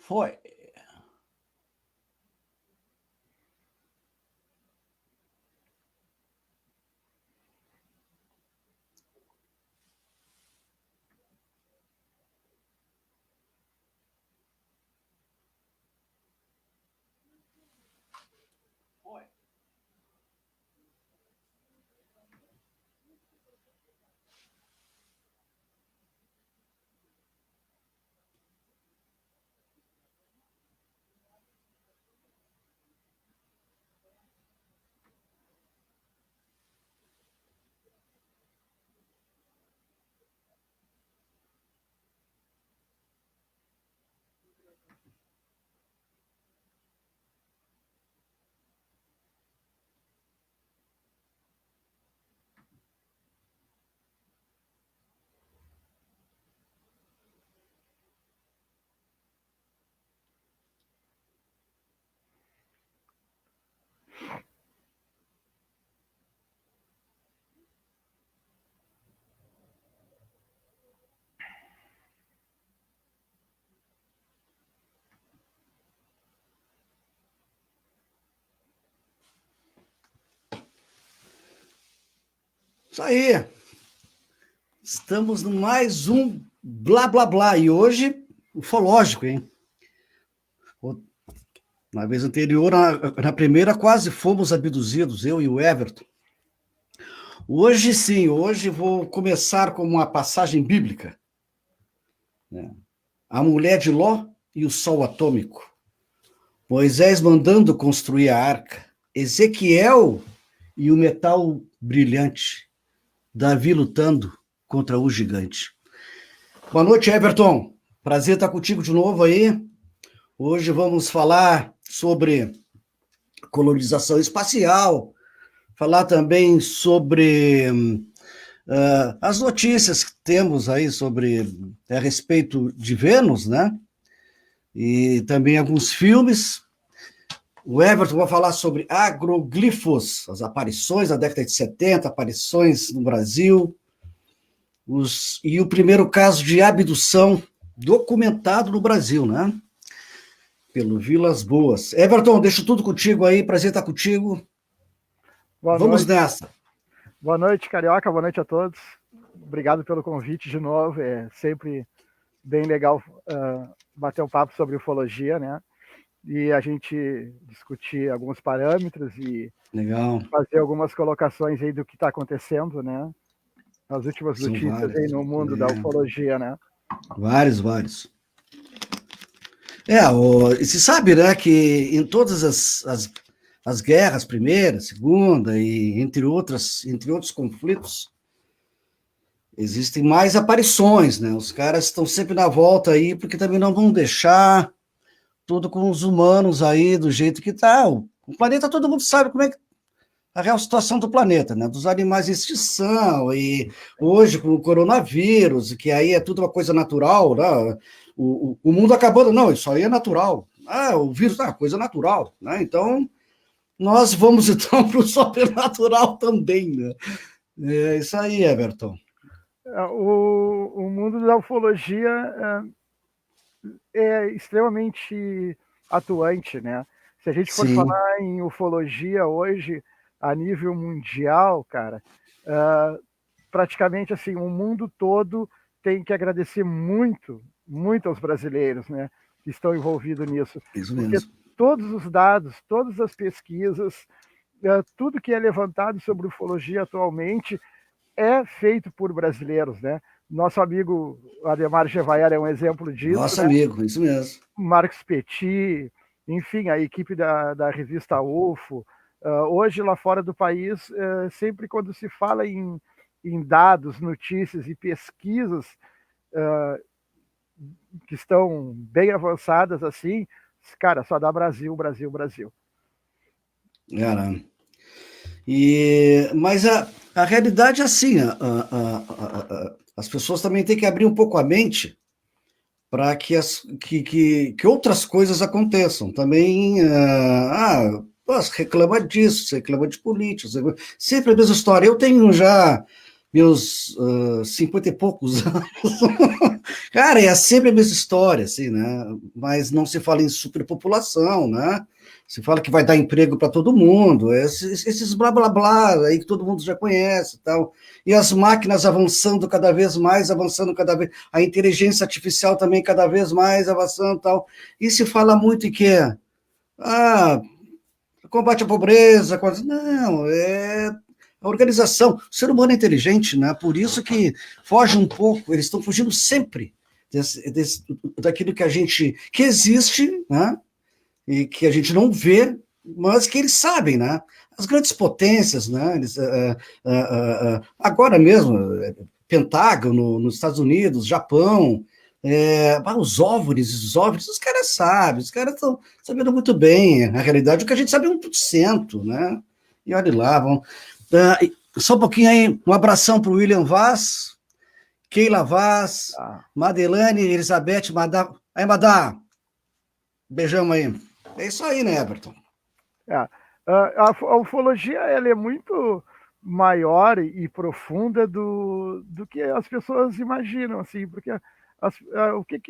Foi. Isso aí. Estamos no mais um blá blá blá. E hoje, ufológico, hein? Na vez anterior, na primeira, quase fomos abduzidos, eu e o Everton. Hoje sim, hoje vou começar com uma passagem bíblica. Né? A mulher de Ló e o sol atômico. Moisés mandando construir a arca. Ezequiel e o metal brilhante. Davi lutando contra o gigante. Boa noite, Everton. Prazer estar contigo de novo aí. Hoje vamos falar sobre colonização espacial, falar também sobre as notícias que temos aí a respeito de Vênus, né? E também alguns filmes. O Everton vai falar sobre agroglifos, as aparições da década de 70, aparições no Brasil, e o primeiro caso de abdução documentado no Brasil, né? Pelo Vilas Boas. Everton, deixo tudo contigo aí, prazer estar contigo. Vamos nessa. Boa noite, Carioca, boa noite a todos. Obrigado pelo convite de novo, é sempre bem legal bater um papo sobre ufologia, né? E a gente discutir alguns parâmetros e fazer algumas colocações aí do que está acontecendo, né? As últimas notícias aí no mundo da ufologia, né? Vários. E se sabe, né, que em todas as guerras, primeira, segunda, e entre outros conflitos, existem mais aparições, né? Os caras estão sempre na volta aí, porque também não vão deixar tudo com os humanos aí do jeito que está. O planeta, todo mundo sabe como é que a real situação do planeta, né? Dos animais em extinção, e hoje com o coronavírus, que aí é tudo uma coisa natural, né? O mundo acabando, não, isso aí é natural. O vírus é uma coisa natural, né? Então, nós vamos então para o sobrenatural também, né? É isso aí, Everton. O mundo da ufologia é extremamente atuante, né? Se a gente for falar em ufologia hoje, a nível mundial, cara, praticamente assim, o mundo todo tem que agradecer muito aos brasileiros, né, que estão envolvidos nisso. Isso mesmo. Porque todos os dados, todas as pesquisas, tudo que é levantado sobre ufologia atualmente é feito por brasileiros, né? Nosso amigo Ademar Gevaer é um exemplo disso. Nosso né? amigo, isso mesmo. Marcos Petit, enfim, a equipe da revista UFO. Hoje, lá fora do país, sempre quando se fala em dados, notícias e pesquisas que estão bem avançadas, assim, cara, só dá Brasil. Caramba. Mas a realidade é assim, as pessoas também têm que abrir um pouco a mente para que outras coisas aconteçam. Também, reclama disso, reclama de políticos, sempre a mesma história. Eu tenho já meus 50 e poucos anos. Cara, é sempre a mesma história, assim, né? Mas não se fala em superpopulação, né? Se fala que vai dar emprego para todo mundo, esses blá blá blá aí que todo mundo já conhece e tal. E as máquinas avançando cada vez mais, avançando cada vez, a inteligência artificial também cada vez mais avançando e tal. E se fala muito em que combate à pobreza, não, é a organização. O ser humano é inteligente, né? Por isso que foge um pouco, eles estão fugindo sempre daquilo que a gente, que existe, né? E que a gente não vê, mas que eles sabem, né? As grandes potências, né? Eles, agora mesmo, Pentágono nos Estados Unidos, Japão, os OVNIs, os caras sabem, os caras estão sabendo muito bem, na realidade, o que a gente sabe é 1%, né? E olha lá, vamos. Só um pouquinho aí, um abração para o William Vaz, Keila Vaz, Madelane, Elizabeth, Madá. Aí, Madá, beijão aí. É isso aí, né, Everton? A ufologia ela é muito maior e profunda do que as pessoas imaginam, assim, porque o que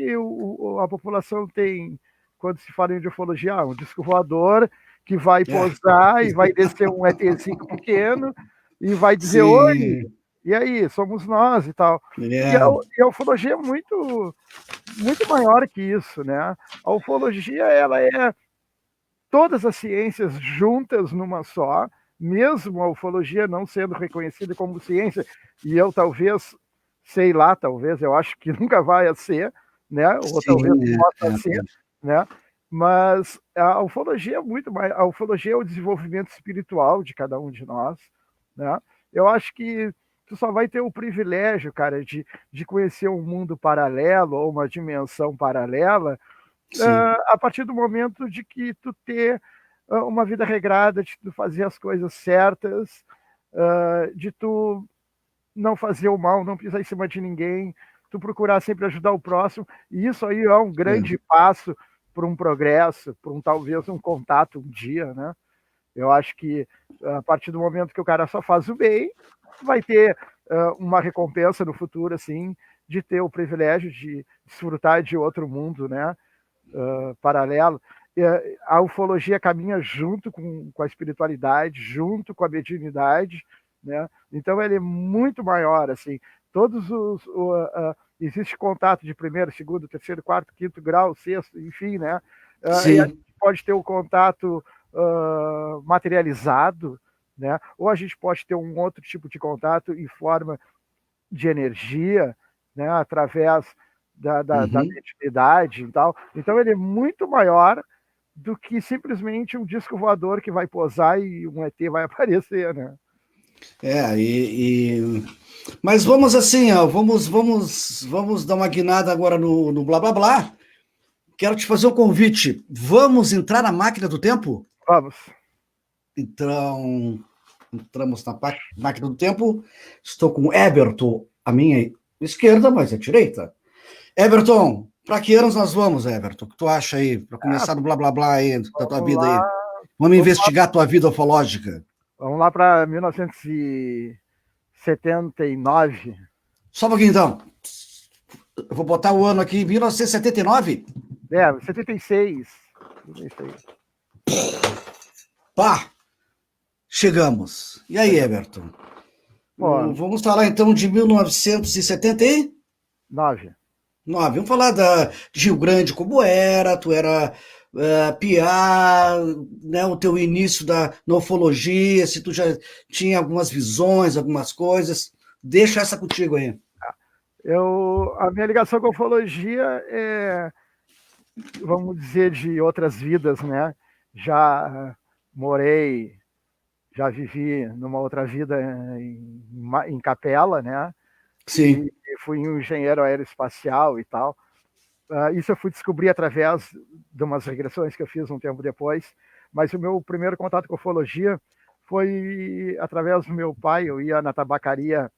a população tem quando se fala em ufologia? Um disco voador que vai posar e vai descer um ETzinho pequeno e vai dizer, oi, e aí, somos nós e tal. E a ufologia é muito, muito maior que isso, né? A ufologia, ela é todas as ciências juntas numa só, mesmo a ufologia não sendo reconhecida como ciência, e eu talvez, sei lá, talvez, eu acho que nunca vai ser, né? Ou talvez possa ser, né? Mas a ufologia é muito mais. A ufologia é o desenvolvimento espiritual de cada um de nós, né? Eu acho que tu só vai ter o privilégio, cara, de conhecer um mundo paralelo ou uma dimensão paralela a partir do momento de que tu ter uma vida regrada, de tu fazer as coisas certas, de tu não fazer o mal, não pisar em cima de ninguém, tu procurar sempre ajudar o próximo, e isso aí é um grande passo para um progresso, para talvez um contato um dia, né? Eu acho que a partir do momento que o cara só faz o bem, vai ter uma recompensa no futuro, assim, de ter o privilégio de desfrutar de outro mundo, né? Paralelo. A ufologia caminha junto com a espiritualidade, junto com a mediunidade, né? Então ele é muito maior, assim, existe contato de primeiro, segundo, terceiro, quarto, quinto grau, sexto, enfim, né? E a gente pode ter o contato materializado, né? Ou a gente pode ter um outro tipo de contato em forma de energia, né? Através da mediunidade e tal. Então ele é muito maior do que simplesmente um disco voador que vai posar e um ET vai aparecer, né? Mas vamos assim, ó, vamos dar uma guinada agora no blá blá blá. Quero te fazer um convite. Vamos entrar na máquina do tempo? Vamos. Então, entramos na máquina do tempo. Estou com o Everton, a minha esquerda, mas a direita. Everton, para que anos nós vamos, Everton? O que tu acha aí? Para começar no blá blá blá aí, da tua vida aí. Vamos investigar a tua vida ufológica. Vamos lá para 1979. Só um pouquinho, então. Eu vou botar o ano aqui, 1979? 76. Pá! Chegamos. E aí, Everton? Vamos falar então de 1979. Vamos falar de Rio Grande, como era, tu era piá, né, o teu início na ufologia, se tu já tinha algumas visões, algumas coisas. Deixa essa contigo aí. A minha ligação com a ufologia é, vamos dizer, de outras vidas, né? Já vivi numa outra vida em Capela, né? Sim. E fui um engenheiro aeroespacial e tal. Isso eu fui descobrir através de umas regressões que eu fiz um tempo depois, mas o meu primeiro contato com a ufologia foi através do meu pai. Eu ia na tabacaria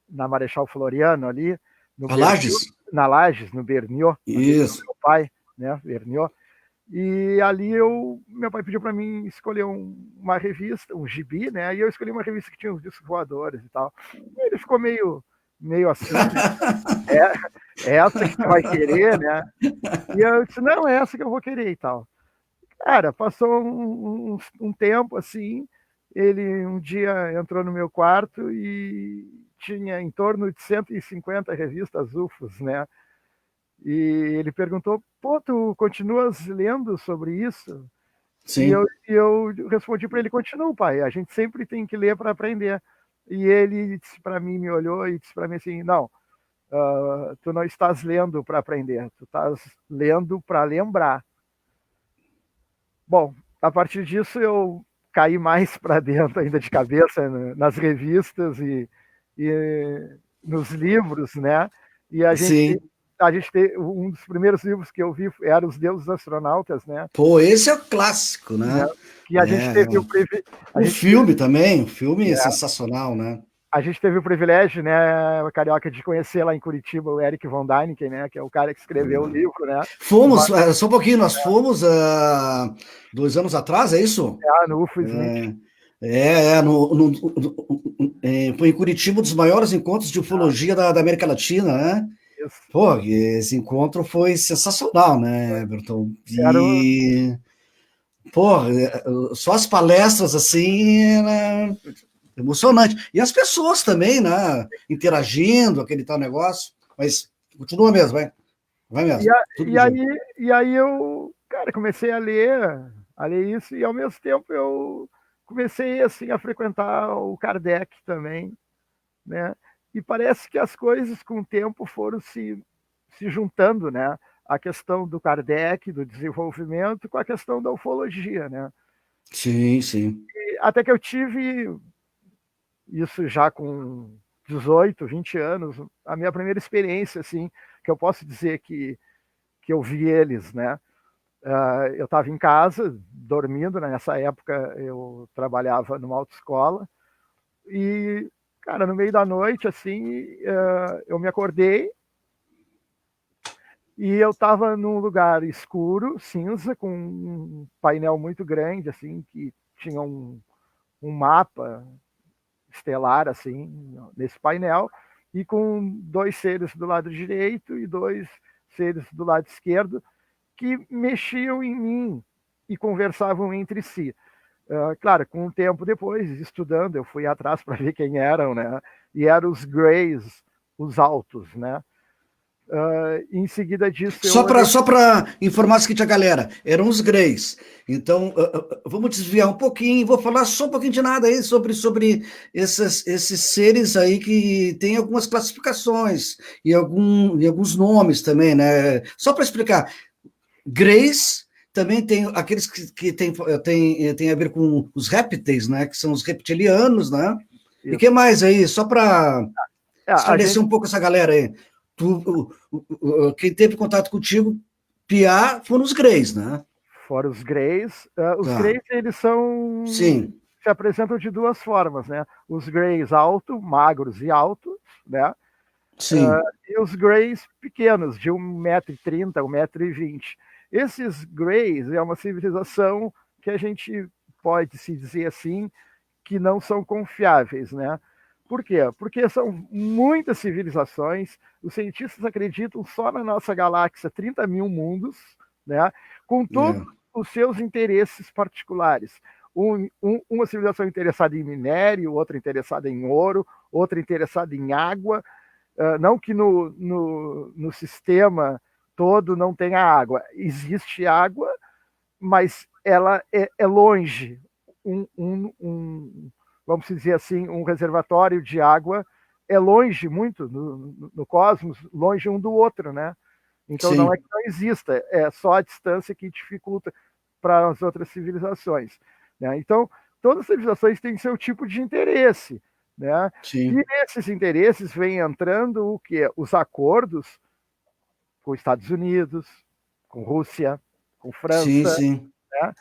na Marechal Floriano ali, Lages? Na Lages, no Berniô, isso, meu pai, né, Berniô, E ali meu pai pediu para mim escolher uma revista, um gibi, né? E eu escolhi uma revista que tinha os discos voadores e tal. E ele ficou meio assim, né? É essa que tu vai querer, né? E eu disse, não, é essa que eu vou querer e tal. Cara, passou um tempo assim, ele um dia entrou no meu quarto e tinha em torno de 150 revistas UFOs, né? E ele perguntou, pô, tu continuas lendo sobre isso? Sim. E eu respondi para ele, continuo, pai, a gente sempre tem que ler para aprender. E ele disse para mim, me olhou e disse para mim assim, não, tu não estás lendo para aprender, tu estás lendo para lembrar. Bom, a partir disso eu caí mais para dentro ainda de cabeça nas revistas e nos livros, né? E Sim. a gente tem um dos primeiros livros que eu vi era Os Deuses Astronautas, né? Pô, esse é o clássico, né? né? Que a gente teve a O gente teve, filme também, o filme é né? sensacional, né? A gente teve o privilégio, né, Carioca, de conhecer lá em Curitiba o Eric von Däniken, né, que é o cara que escreveu o livro, né? Fomos, só um pouquinho, nós fomos 2 anos atrás, é isso? No UFO Smith. Foi em Curitiba um dos maiores encontros de ufologia da América Latina, né? Isso. Pô, esse encontro foi sensacional, né, Everton? Era o, E, pô, só as palestras assim, né, emocionante. E as pessoas também, né, interagindo, aquele tal negócio. Mas continua mesmo, vai e, mesmo, a, tudo que digo. e aí eu, cara, comecei a ler isso e ao mesmo tempo eu comecei assim a frequentar o Kardec também, né? E parece que as coisas com o tempo foram se juntando, né? A questão do Kardec, do desenvolvimento, com a questão da ufologia, né? Sim, sim. E até que eu tive isso já com 18, 20 anos, a minha primeira experiência, assim, que eu posso dizer que eu vi eles, né? Eu estava em casa, dormindo, né? Nessa época eu trabalhava numa autoescola, e, cara, no meio da noite, assim, eu me acordei e eu estava num lugar escuro, cinza, com um painel muito grande, assim, que tinha um mapa estelar, assim, nesse painel, e com dois seres do lado direito e dois seres do lado esquerdo que mexiam em mim e conversavam entre si. Claro, com um tempo depois, estudando, eu fui atrás para ver quem eram, né? E eram os Greys, os altos, né? Em seguida disso, eu olhei. Só para informar o seguinte, a galera, eram os Greys. Então, vamos desviar um pouquinho, vou falar só um pouquinho de nada aí sobre esses seres aí que tem algumas classificações e alguns nomes também, né? Só para explicar, Greys também tem aqueles que tem a ver com os répteis, né? Que são os reptilianos, né? E o que Isso. mais aí? Só para A esclarecer gente, um pouco essa galera aí. Quem teve contato contigo, Piá, foram os Greys, né? fora os Greys, os Tá. Greys, eles são. Sim, Se apresentam de duas formas, né? Os Greys alto, magros e altos, né? sim, E os Greys pequenos, de 1,30 m, 1,20 m. Esses Greys é uma civilização que a gente pode se dizer assim, que não são confiáveis, né? Por quê? Porque são muitas civilizações, os cientistas acreditam só na nossa galáxia 30 mil mundos, né? Com todos é, os seus interesses particulares. Uma civilização interessada em minério, outra interessada em ouro, outra interessada em água. Não que no sistema todo não tenha água. Existe água, mas ela é longe. Vamos dizer assim, um reservatório de água é longe muito no cosmos, longe um do outro, né? Então não é que sim, não exista, é só a distância que dificulta para as outras civilizações, né? Então todas as civilizações têm seu tipo de interesse, né? E sim, nesses interesses vem entrando o que? Os acordos com Estados Unidos, com Rússia, com sim, França, sim, né?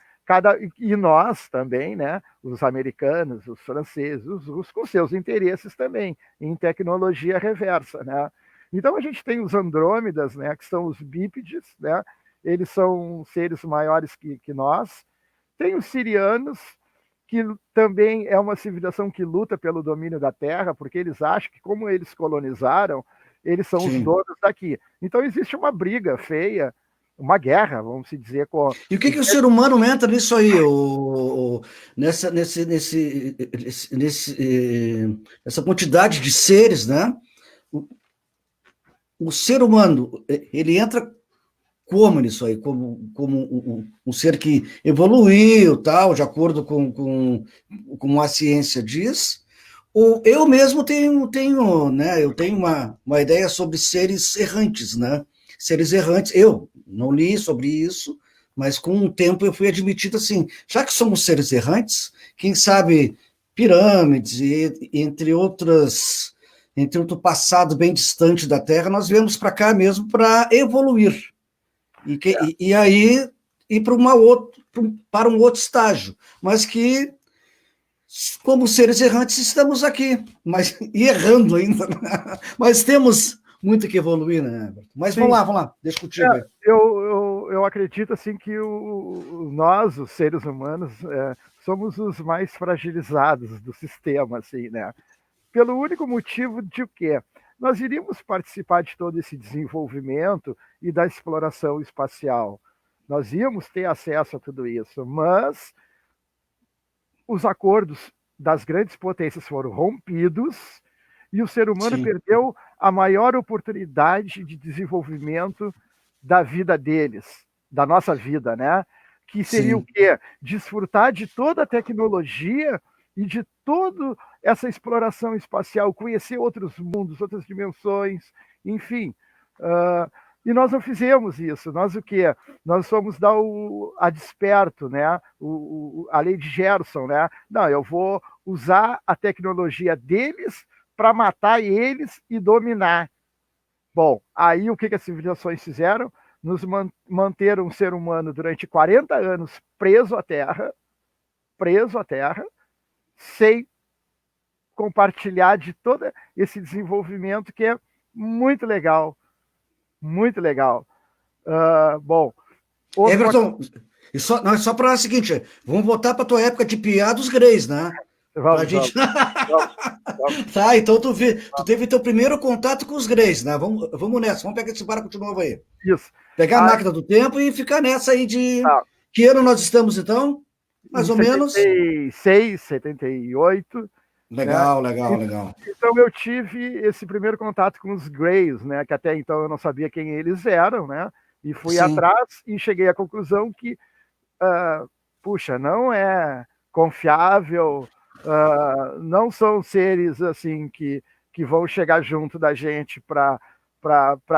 E nós também, né? Os americanos, os franceses, os russos, com seus interesses também em tecnologia reversa, né? Então a gente tem os Andrômedas, né? Que são os bípedes, né? eles são seres maiores que nós. Tem os sirianos, que também é uma civilização que luta pelo domínio da Terra, porque eles acham que, como eles colonizaram, eles são os Sim. donos daqui. Então existe uma briga feia, uma guerra, vamos se dizer, com... E o que o ser humano entra nisso aí, essa quantidade de seres, né? O, o ser humano, ele entra como nisso aí? Como um ser que evoluiu, tal, de acordo com a ciência diz? Ou eu mesmo tenho, né? Eu tenho uma ideia sobre seres errantes, né? Seres errantes. Eu não li sobre isso, mas com o tempo eu fui admitido assim, já que somos seres errantes, quem sabe pirâmides e entre outro passado bem distante da Terra, nós viemos para cá mesmo para evoluir. E aí ir para um outro estágio, mas que, como seres errantes, estamos aqui, mas e errando ainda, mas temos muito que evoluir, né, Everton? Mas Sim. vamos lá, deixa contigo aí. Eu acredito assim que nós, os seres humanos, somos os mais fragilizados do sistema, assim, né? Pelo único motivo de o quê? Nós iríamos participar de todo esse desenvolvimento e da exploração espacial. Nós íamos ter acesso a tudo isso, mas os acordos das grandes potências foram rompidos e o ser humano Sim, perdeu a maior oportunidade de desenvolvimento da vida deles, da nossa vida, né? Que seria o sim, quê? Desfrutar de toda a tecnologia e de toda essa exploração espacial, conhecer outros mundos, outras dimensões, enfim. E nós não fizemos isso. Nós o quê? Nós fomos dar a desperto, né? A lei de Gerson, né? Não, eu vou usar a tecnologia deles para matar eles e dominar. Bom, aí o que as civilizações fizeram? Nos manteram um ser humano durante 40 anos preso à Terra, sem compartilhar de todo esse desenvolvimento que é muito legal, muito legal. Bom, Everton, só para o seguinte, vamos voltar para a tua época de piar dos Greys, né? Pra vamos, gente. vamos, vamos. Tá, então tu teve teu primeiro contato com os Greys, né? Vamos nessa, vamos pegar esse barco de novo aí. Isso. Pegar a Aí, máquina do tempo e ficar nessa aí de. tá. Que ano nós estamos, então? Mais Em ou menos. 76, 78, né? Legal, legal, legal. Então eu tive esse primeiro contato com os Greys, né? Que até então eu não sabia quem eles eram, né? E fui Sim, atrás e cheguei à conclusão que, puxa, não é confiável, não são seres assim que vão chegar junto da gente para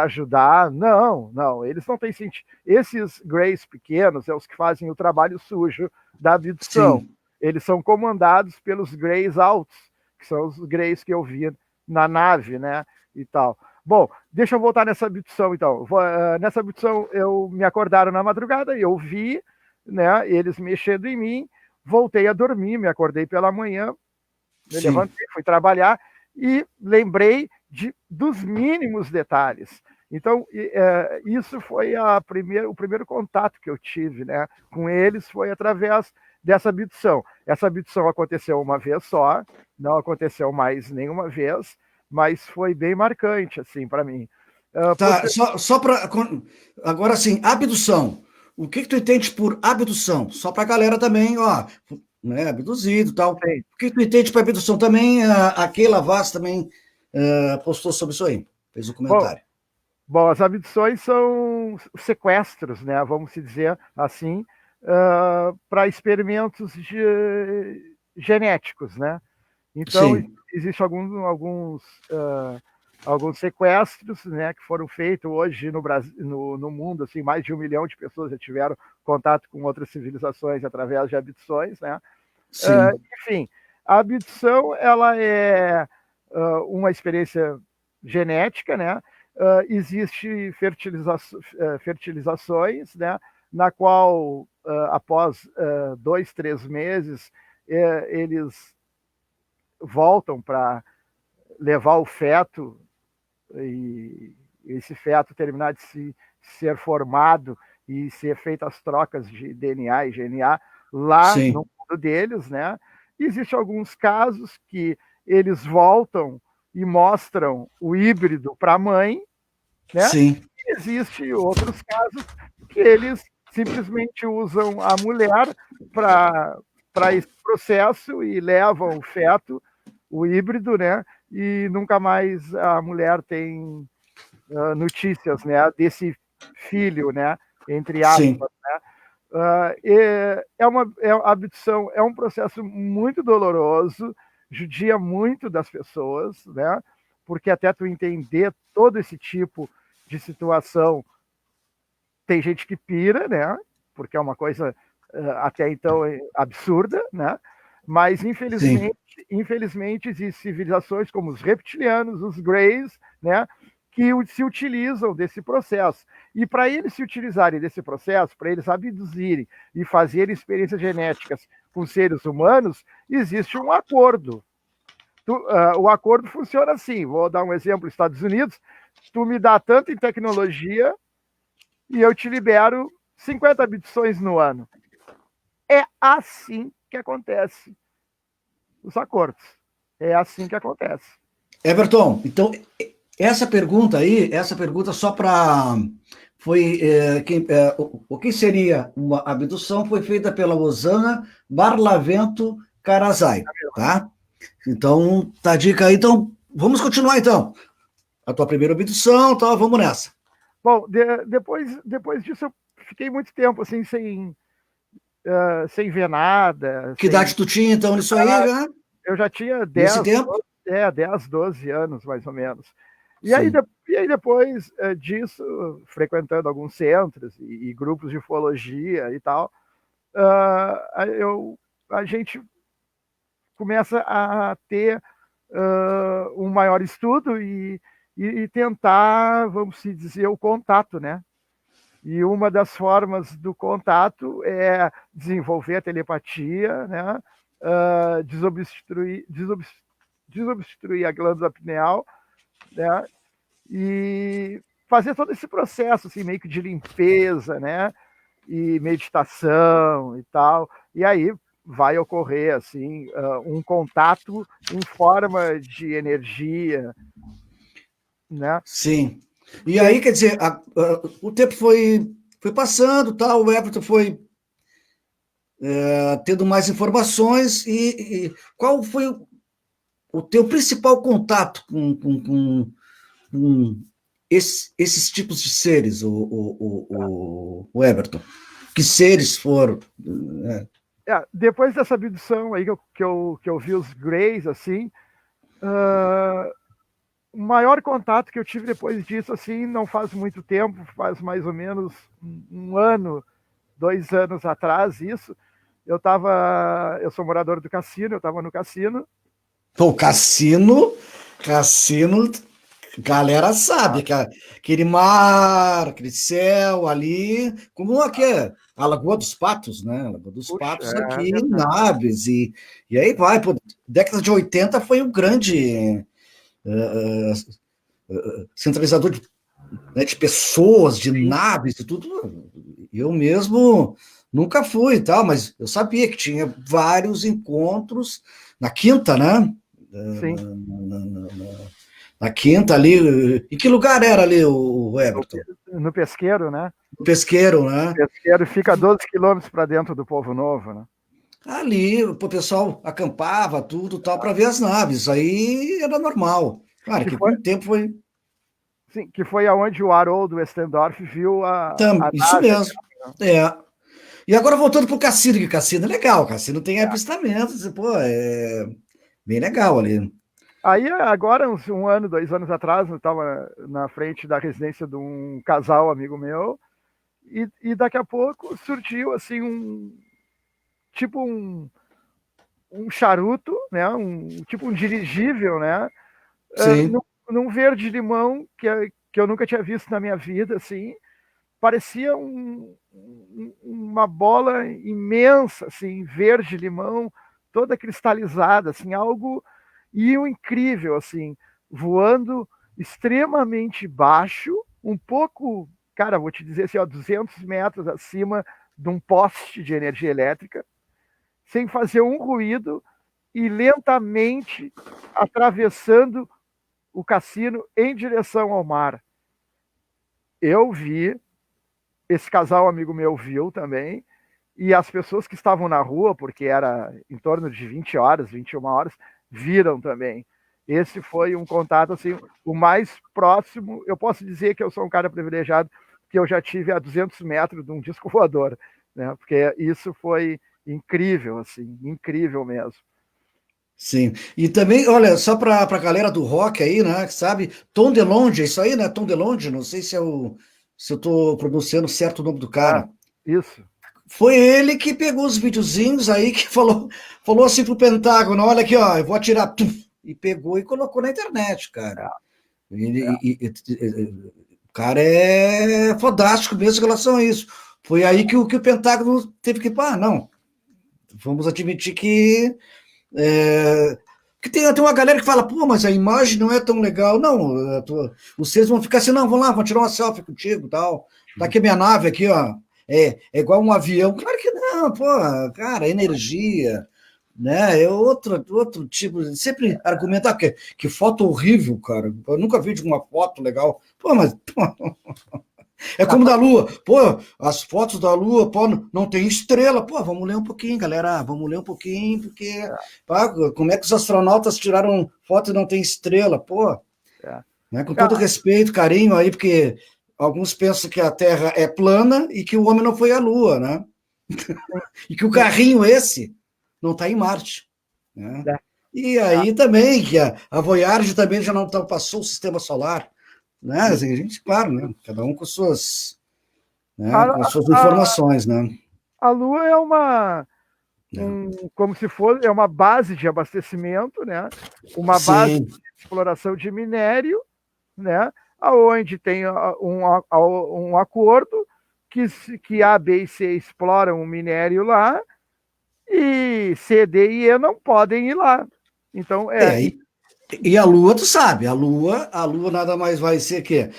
ajudar. Não, não, eles não têm sentido. Esses Greys pequenos é os que fazem o trabalho sujo da abdução. sim. Eles são comandados pelos Greys altos, que são os Greys que eu vi na nave, né? E tal. Bom, deixa eu voltar nessa abdução, então. Nessa abdução, eu me acordaram na madrugada e eu vi, né, eles mexendo em mim, voltei a dormir, me acordei pela manhã, me Sim. levantei, fui trabalhar e lembrei dos mínimos detalhes. Então, isso foi o primeiro contato que eu tive, né, com eles, foi através dessa abdução. Essa abdução aconteceu uma vez só, não aconteceu mais nenhuma vez, mas foi bem marcante, assim, para mim. Tá, só para. Agora sim, abdução. O que tu entende por abdução? Só para a galera também, ó, né, abduzido e tal. Sim. O que tu entende por abdução? Também a Keila Vaz também postou sobre isso aí, fez um Bom, comentário. bom, as abduções são sequestros, né, vamos dizer assim, para experimentos genéticos, né? Então, Sim, existem alguns sequestros, né, que foram feitos hoje no Brasil, no mundo, assim, mais de 1 milhão de pessoas já tiveram contato com outras civilizações através de abduções, né? sim, Enfim, a abdução ela é uma experiência genética, né? Existe fertilizações, né? Na qual, após 2, 3 meses, eles voltam para levar o feto e esse feto terminar de ser formado e ser feitas as trocas de DNA e GNA lá Sim, no mundo deles, né? E existem alguns casos que eles voltam e mostram o híbrido para a mãe, né? sim, E existe outros casos que eles simplesmente usam a mulher para esse processo e levam o feto, o híbrido, né? E nunca mais a mulher tem notícias, né? Desse filho, né? Entre sim. aspas. A abdução é um processo muito doloroso, judia muito das pessoas, né? Porque até tu entender todo esse tipo de situação, tem gente que pira, né? Porque é uma coisa até então absurda, né? Mas Sim, infelizmente existem civilizações como os reptilianos, os greys, né? Que se utilizam desse processo. E para eles se utilizarem desse processo, para eles abduzirem e fazerem experiências genéticas com seres humanos, existe um acordo. O acordo funciona assim. Vou dar um exemplo: Estados Unidos, tu me dá tanto em tecnologia e eu te libero 50 abduções no ano. É assim que acontece os acordos. É assim que acontece. Everton, então, essa pergunta só para. Foi. O que seria uma abdução foi feita pela Osana Barlavento Karazai, tá? Então, tá a dica aí. Então, vamos continuar então. A tua primeira abdução, então, vamos nessa. Bom, depois disso eu fiquei muito tempo assim sem ver nada, Que idade tu tinha então nisso aí já? eu já tinha Nesse tempo? 10, 12 anos, mais ou menos. E aí, Sim. depois disso, frequentando alguns centros e grupos de ufologia e tal, a gente começa a ter um maior estudo e tentar, vamos dizer, o contato, né? E uma das formas do contato é desenvolver a telepatia, né? Desobstruir a glândula pineal, né? E fazer todo esse processo, assim, meio que de limpeza, né? E meditação e tal. E aí vai ocorrer, assim, um contato em forma de energia, né? Sim. E Sem, aí, quer dizer, o tempo foi passando, tal, o Everton foi tendo mais informações e qual foi o teu principal contato com esses tipos de seres, o Everton? Que seres foram? Né? depois dessa abdução aí que eu vi os Greys, assim, uh, o maior contato que eu tive depois disso, assim, não faz muito tempo, faz mais ou menos um ano, 2 anos atrás, isso. Eu sou morador do cassino, eu estava no cassino. Pô, cassino, galera sabe que aquele mar, aquele céu ali, como aqui é a Lagoa dos Patos, né? A Lagoa dos Puxa, Patos é aqui, verdade. naves, e aí vai, pô, década de 80 foi um grande centralizador né, de pessoas, de Sim, naves e tudo. Eu mesmo nunca fui, tal, mas eu sabia que tinha vários encontros na quinta, né? sim. Na quinta ali. Em que lugar era ali o Everton? No pesqueiro, né? O pesqueiro, O né? pesqueiro fica 12 quilômetros para dentro do Povo Novo, né? Ali o pessoal acampava tudo tal para ver as naves. Aí era normal. Claro Que que foi, com o tempo foi. sim, que foi aonde o Haroldo Westendorf viu a Isso nave. mesmo. É. E agora voltando para o cassino, que Cassino é legal, Cassino tem avistamentos, pô, é bem legal ali. Aí, agora, um ano, 2 anos atrás, eu estava na frente da residência de um casal amigo meu, e daqui a pouco surgiu assim tipo um charuto, né? Tipo um dirigível, né? Sim, Num verde limão que eu nunca tinha visto na minha vida, assim, parecia uma bola imensa, assim, verde limão, toda cristalizada, assim, algo e o incrível, assim, voando extremamente baixo, um pouco cara, vou te dizer assim, ó, 200 metros acima de um poste de energia elétrica, sem fazer um ruído e lentamente atravessando o cassino em direção ao mar. Eu vi, esse casal amigo meu viu também, e as pessoas que estavam na rua, porque era em torno de 20 horas, 21 horas, viram também. Esse foi um contato, assim, o mais próximo. Eu posso dizer que eu sou um cara privilegiado, que eu já tive a 200 metros de um disco voador, né? Porque isso foi incrível, assim, incrível mesmo. Sim. E também, olha, só para a galera do rock aí, né, que sabe, Tom DeLonge, é isso aí, né? Tom DeLonge, não sei se eu estou pronunciando certo o nome do Ah, cara. isso. Foi ele que pegou os videozinhos aí que falou assim pro Pentágono, olha aqui, ó, eu vou atirar, e pegou e colocou na internet, cara. É, O cara é fantástico mesmo em relação a isso. Foi aí que o Pentágono teve que, não, vamos admitir é, que tem uma galera que fala, pô, mas a imagem não é tão legal. Não, vocês vão ficar assim, não, vamos lá, vou tirar uma selfie contigo, tal. Tá aqui a minha nave aqui, ó. É igual um avião. Claro que não, pô, cara, energia, né? É outro tipo. Sempre argumentar que foto horrível, cara. Eu nunca vi de uma foto legal. Pô, mas pô, é como da Lua. Pô, as fotos da Lua, pô, não tem estrela. Pô, vamos ler um pouquinho, galera. Vamos ler um pouquinho, porque pá, como é que os astronautas tiraram foto e não tem estrela? Pô, é. né, com todo respeito, carinho aí, porque alguns pensam que a Terra é plana e que o homem não foi à Lua, né? E que o carrinho esse não está em Marte, né? É. E aí também, que a Voyager também já não passou o sistema solar, né? Assim, a gente, claro, né? Cada um com suas, A, né? Com suas a, informações, né? a Lua é como se fosse, é uma base de abastecimento, né? Uma base Sim, de exploração de minério, né? Aonde tem um acordo que A, B e C exploram o minério lá e C, D e E não podem ir lá. Então, e a Lua, tu sabe, a Lua nada mais vai ser que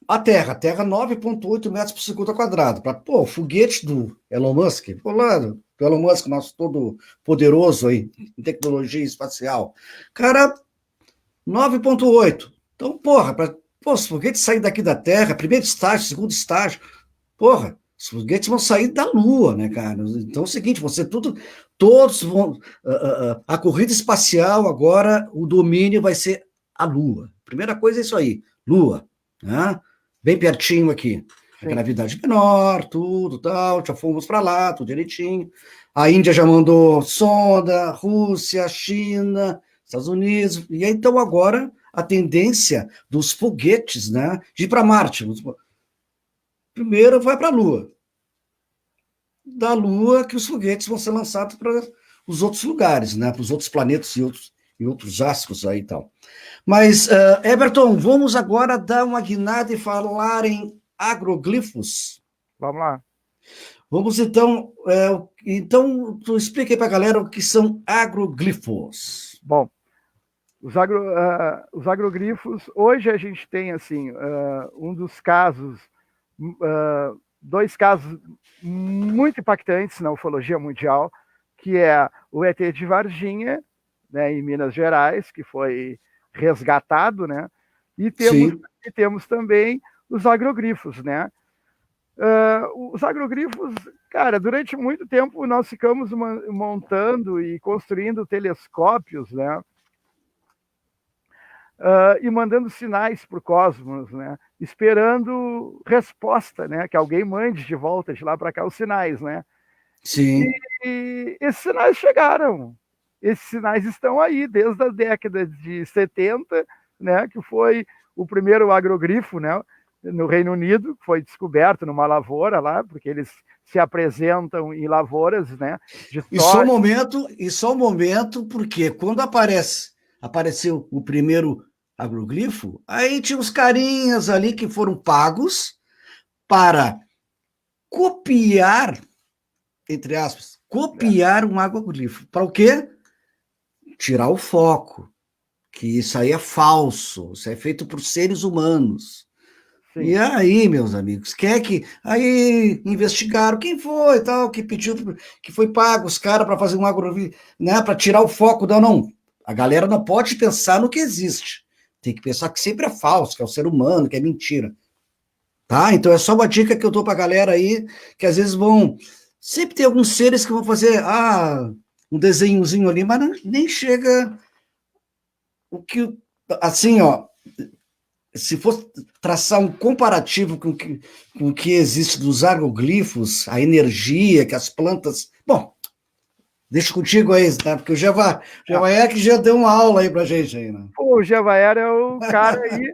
a Terra 9,8 metros por segundo quadrado. Pô, o foguete do Elon Musk, pô, lá, do Elon Musk, nosso todo poderoso aí em tecnologia espacial. Cara, 9,8. Então, porra, pô, os foguetes saírem daqui da Terra, primeiro estágio, segundo estágio, porra, os foguetes vão sair da Lua, né, cara? Então é o seguinte, todos vão. A corrida espacial agora, o domínio vai ser a Lua. Primeira coisa é isso aí, Lua, né? Bem pertinho aqui. A sim. gravidade menor, tudo tal, já fomos para lá, tudo direitinho. A Índia já mandou sonda, Rússia, China, Estados Unidos, e então agora a tendência dos foguetes, né, de ir para Marte. Primeiro vai para a Lua. Da Lua que os foguetes vão ser lançados para os outros lugares, né, para os outros planetas e outros astros aí e tal. Mas, Everton, vamos agora dar uma guinada e falar em agroglifos. Vamos lá. Vamos então tu explica aí para a galera o que são agroglifos. Bom, os agrogrifos, hoje a gente tem assim, um dos casos, dois casos muito impactantes na ufologia mundial, que é o ET de Varginha, né, em Minas Gerais, que foi resgatado, né? E temos também os agrogrifos, né? Os agrogrifos, cara, durante muito tempo nós ficamos montando e construindo telescópios, né? E mandando sinais para o cosmos, né? Esperando resposta, né? Que alguém mande de volta de lá para cá os sinais, né? Sim. E esses sinais chegaram. Esses sinais estão aí desde a década de 70, né? Que foi o primeiro agrogrifo, né? No Reino Unido, que foi descoberto numa lavoura lá, porque eles se apresentam em lavouras, né? E só um momento, porque quando apareceu o primeiro agroglifo, aí tinha os carinhas ali que foram pagos para copiar, entre aspas, copiar um agroglifo. Para o quê? Tirar o foco, que isso aí é falso, isso é feito por seres humanos. Sim. E aí, meus amigos, aí investigaram quem foi, tal, que pediu, que foi pago os caras para fazer um né, para tirar o foco da não. A galera não pode pensar no que existe. Tem que pensar que sempre é falso, que é o ser humano, que é mentira. Tá? Então é só uma dica que eu dou para a galera aí, que às vezes sempre tem alguns seres que vão fazer um desenhozinho ali, mas nem chega o que assim, ó, se for traçar um comparativo com o que existe dos agroglifos, a energia que as plantas. Bom, deixa contigo aí, tá? Porque o Jevaé que já deu uma aula aí pra gente aí, né? Pô, o Jevaer é o cara aí.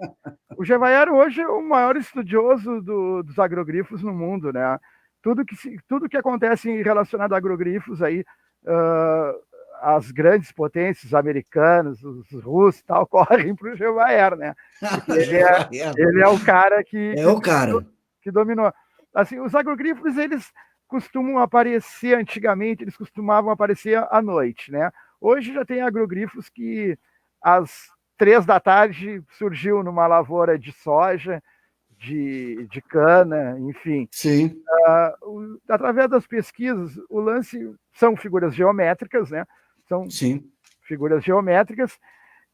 O Jevaer hoje é o maior estudioso dos agrogrifos no mundo, né? Tudo que acontece relacionado a agrogrifos aí, as grandes potências americanas, os russos e tal, correm para o Jevaer, né? Ele é o cara que dominou. Assim, os agrogrifos, eles costumam aparecer, antigamente, eles costumavam aparecer à noite, né? Hoje já tem agrogrifos que às 3 da tarde surgiu numa lavoura de soja, de cana, enfim. Sim. Através das pesquisas, o lance são figuras geométricas, né? São figuras geométricas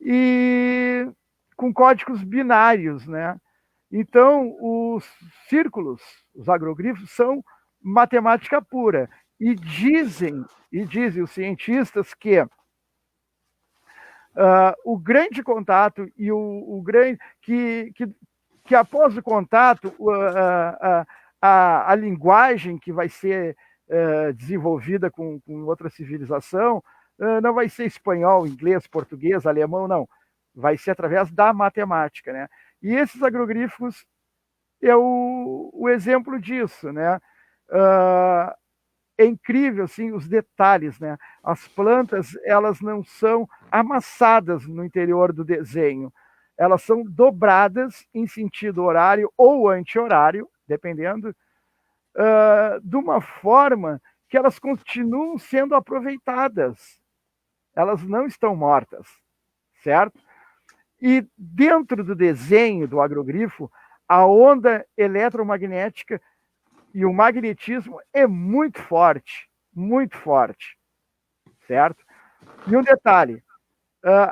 e com códigos binários, né? Então, os círculos, os agrogrifos, são matemática pura. E dizem os cientistas que o grande contato e o grande que após o contato a linguagem que vai ser desenvolvida com outra civilização não vai ser espanhol, inglês, português, alemão, não. Vai ser através da matemática, né? E esses agrogrifos é o exemplo disso, né? É incrível, assim, os detalhes, né? As plantas, elas não são amassadas no interior do desenho. Elas são dobradas em sentido horário ou anti-horário, dependendo, de uma forma que elas continuam sendo aproveitadas. Elas não estão mortas, certo? E dentro do desenho do agrogrifo, a onda eletromagnética e o magnetismo é muito forte, certo? E um detalhe,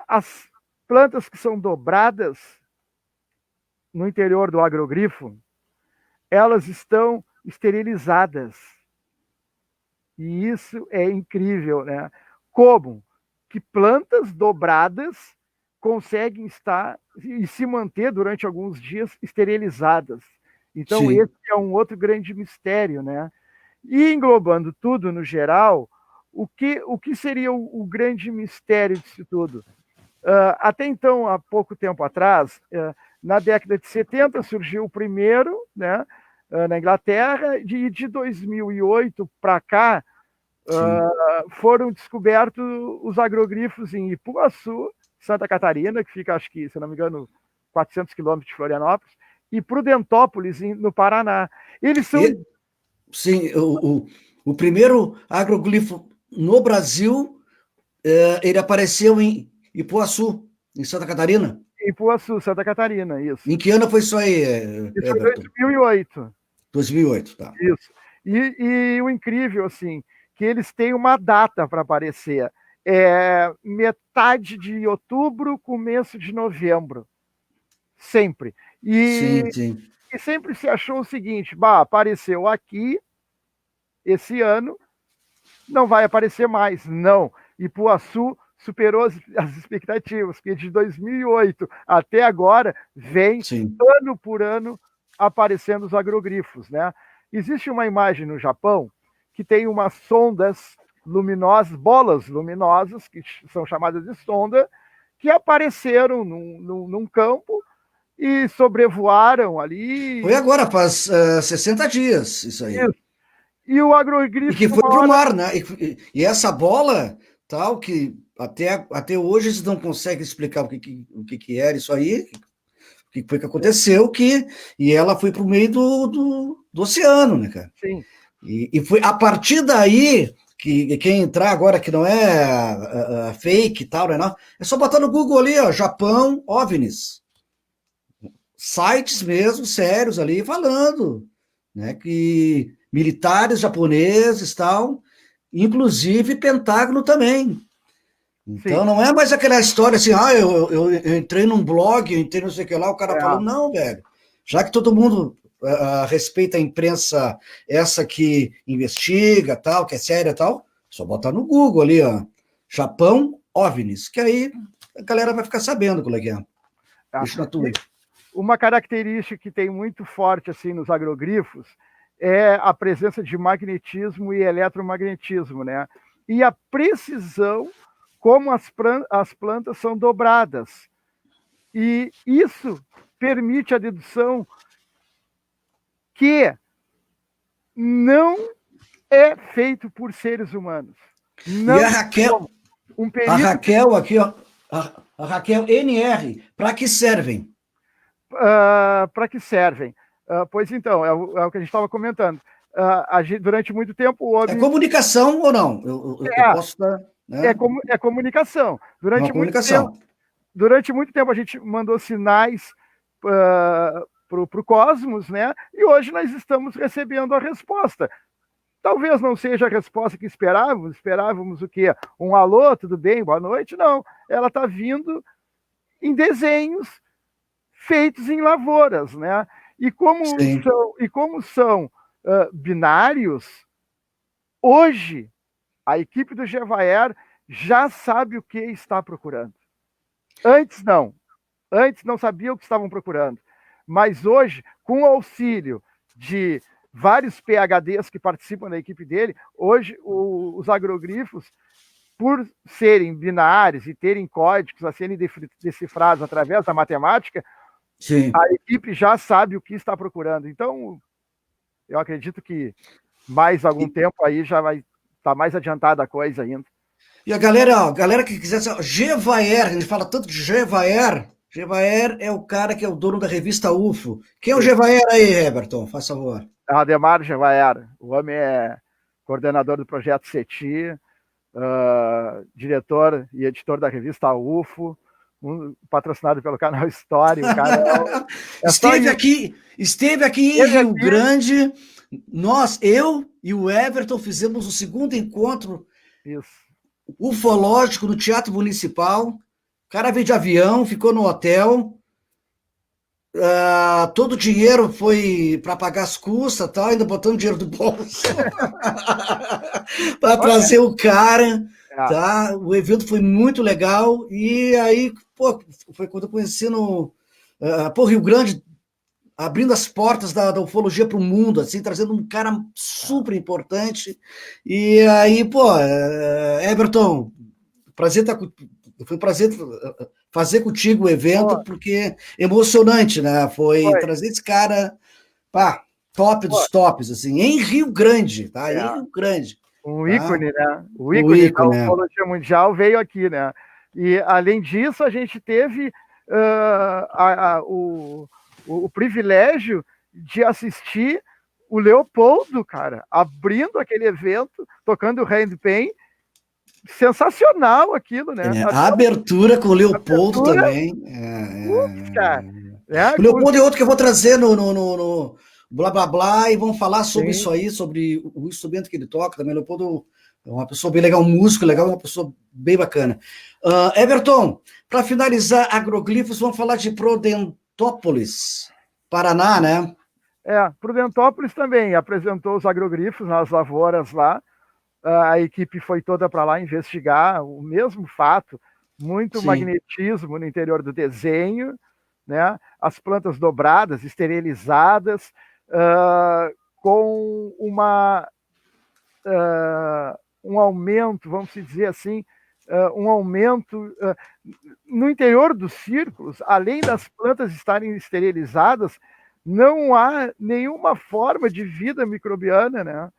as plantas que são dobradas no interior do agrogrifo, elas estão esterilizadas. E isso é incrível, né? Como que plantas dobradas conseguem estar e se manter durante alguns dias esterilizadas. Então, sim, esse é um outro grande mistério, né? E englobando tudo no geral, o que seria o grande mistério disso tudo? Até então, há pouco tempo atrás, na década de 70, surgiu o primeiro, né, na Inglaterra, e de 2008 para cá, foram descobertos os agrogrifos em Ipuaçu, Santa Catarina, que fica, acho que, se não me engano, 400 quilômetros de Florianópolis, e Prudentópolis, no Paraná. Eles são... Sim, o primeiro agroglifo no Brasil, ele apareceu em Ipuaçu, em Santa Catarina. Ipuaçu, Santa Catarina, isso. Em que ano foi isso aí, Isso foi 2008. 2008, tá. Isso. E o incrível, assim, que eles têm uma data para aparecer. Metade de outubro, começo de novembro. Sempre. Sim. E sempre se achou o seguinte, apareceu aqui esse ano, não vai aparecer mais. Não. Ipuaçu superou as expectativas, porque de 2008 até agora vem, ano por ano, aparecendo os agrogrifos, né? Existe uma imagem no Japão que tem umas sondas luminosas, bolas luminosas, que são chamadas de sonda, que apareceram num campo e sobrevoaram ali. Foi agora, faz 60 dias, isso aí. Isso. E o agrogrifo... E que foi para o mar, né? E essa bola, tal, que até hoje eles não conseguem explicar o que era isso aí, o que foi que aconteceu, e ela foi para o meio do oceano, né, cara? Sim. E foi a partir daí que quem entrar agora, que não é fake e tal, né? Não, é só botar no Google ali, ó, Japão, OVNIs. sites mesmo sérios ali falando, né, que militares japoneses tal, inclusive Pentágono também. Então Sim. não é mais aquela história assim, eu entrei num blog, eu entrei não sei o que lá, o cara falou, não, velho, já que todo mundo respeita a imprensa essa que investiga, tal, que é séria tal, só botar no Google ali, ó, Japão, OVNIs, que aí a galera vai ficar sabendo qual é que é. Deixa na tua. Uma característica que tem muito forte assim nos agrogrifos é a presença de magnetismo e eletromagnetismo, né? E a precisão como as plantas são dobradas. E isso permite a dedução que não é feito por seres humanos. Não. E a Raquel, a Raquel aqui, ó, a Raquel NR, para que servem? Para que servem? Pois então, é o que a gente estava comentando. Durante muito tempo o homem... É comunicação ou não? Eu posso estar... Né? É comunicação. Comunicação. Durante muito tempo a gente mandou sinais para o cosmos, né? E hoje nós estamos recebendo a resposta. Talvez não seja a resposta que esperávamos o quê? Um alô, tudo bem, boa noite? Não, ela está vindo em desenhos feitos em lavouras, né? E como são binários, hoje a equipe do Gevaer já sabe o que está procurando. Antes não sabia o que estavam procurando. Mas hoje, com o auxílio de vários PhDs que participam da equipe dele, hoje os agrogrifos, por serem binários e terem códigos a serem decifrados através da matemática, sim, a equipe já sabe o que está procurando. Então, eu acredito que mais algum tempo aí já vai estar mais adiantada a coisa ainda. E a galera que quiser saber, Gevaer, a gente fala tanto de Gevaer. Gevaer é o cara que é o dono da revista UFO. Quem é o Gevaer aí, Everton? Faz favor. Ademar Gevaer. O homem é coordenador do projeto CETI, diretor e editor da revista UFO, patrocinado pelo canal História. O cara esteve aqui em Rio Grande. Eu e o Everton fizemos o segundo encontro ufológico no Teatro Municipal. O cara veio de avião, ficou no hotel. Todo o dinheiro foi para pagar as custas, tal, ainda botando dinheiro do bolso para trazer o cara. Tá? O evento foi muito legal. E aí, foi quando eu conheci no Rio Grande, abrindo as portas da ufologia para o mundo, assim, trazendo um cara super importante. E aí, Everton, foi um prazer fazer contigo o evento, porque emocionante, né? Foi trazer esse cara, top dos tops, assim, em Rio Grande, tá? Em Rio Grande. Um ícone, né? O ícone da ufologia mundial veio aqui, né? E, além disso, a gente teve o privilégio de assistir o Leopoldo, cara, abrindo aquele evento, tocando o handpan. Sensacional aquilo, né? A abertura com o Leopoldo também. Cara. O Leopoldo é outro que eu vou trazer no blá blá blá e vamos falar sobre isso aí, sobre o instrumento que ele toca também. O Leopoldo é uma pessoa bem legal, um músico legal, uma pessoa bem bacana. Everton, para finalizar agroglifos, vamos falar de Prudentópolis, Paraná, né? Prudentópolis também apresentou os agrogrifos nas lavouras lá. A equipe foi toda para lá investigar o mesmo fato, muito magnetismo no interior do desenho, né? As plantas dobradas, esterilizadas, com um aumento, vamos dizer assim, um aumento no interior dos círculos, além das plantas estarem esterilizadas, não há nenhuma forma de vida microbiana, né?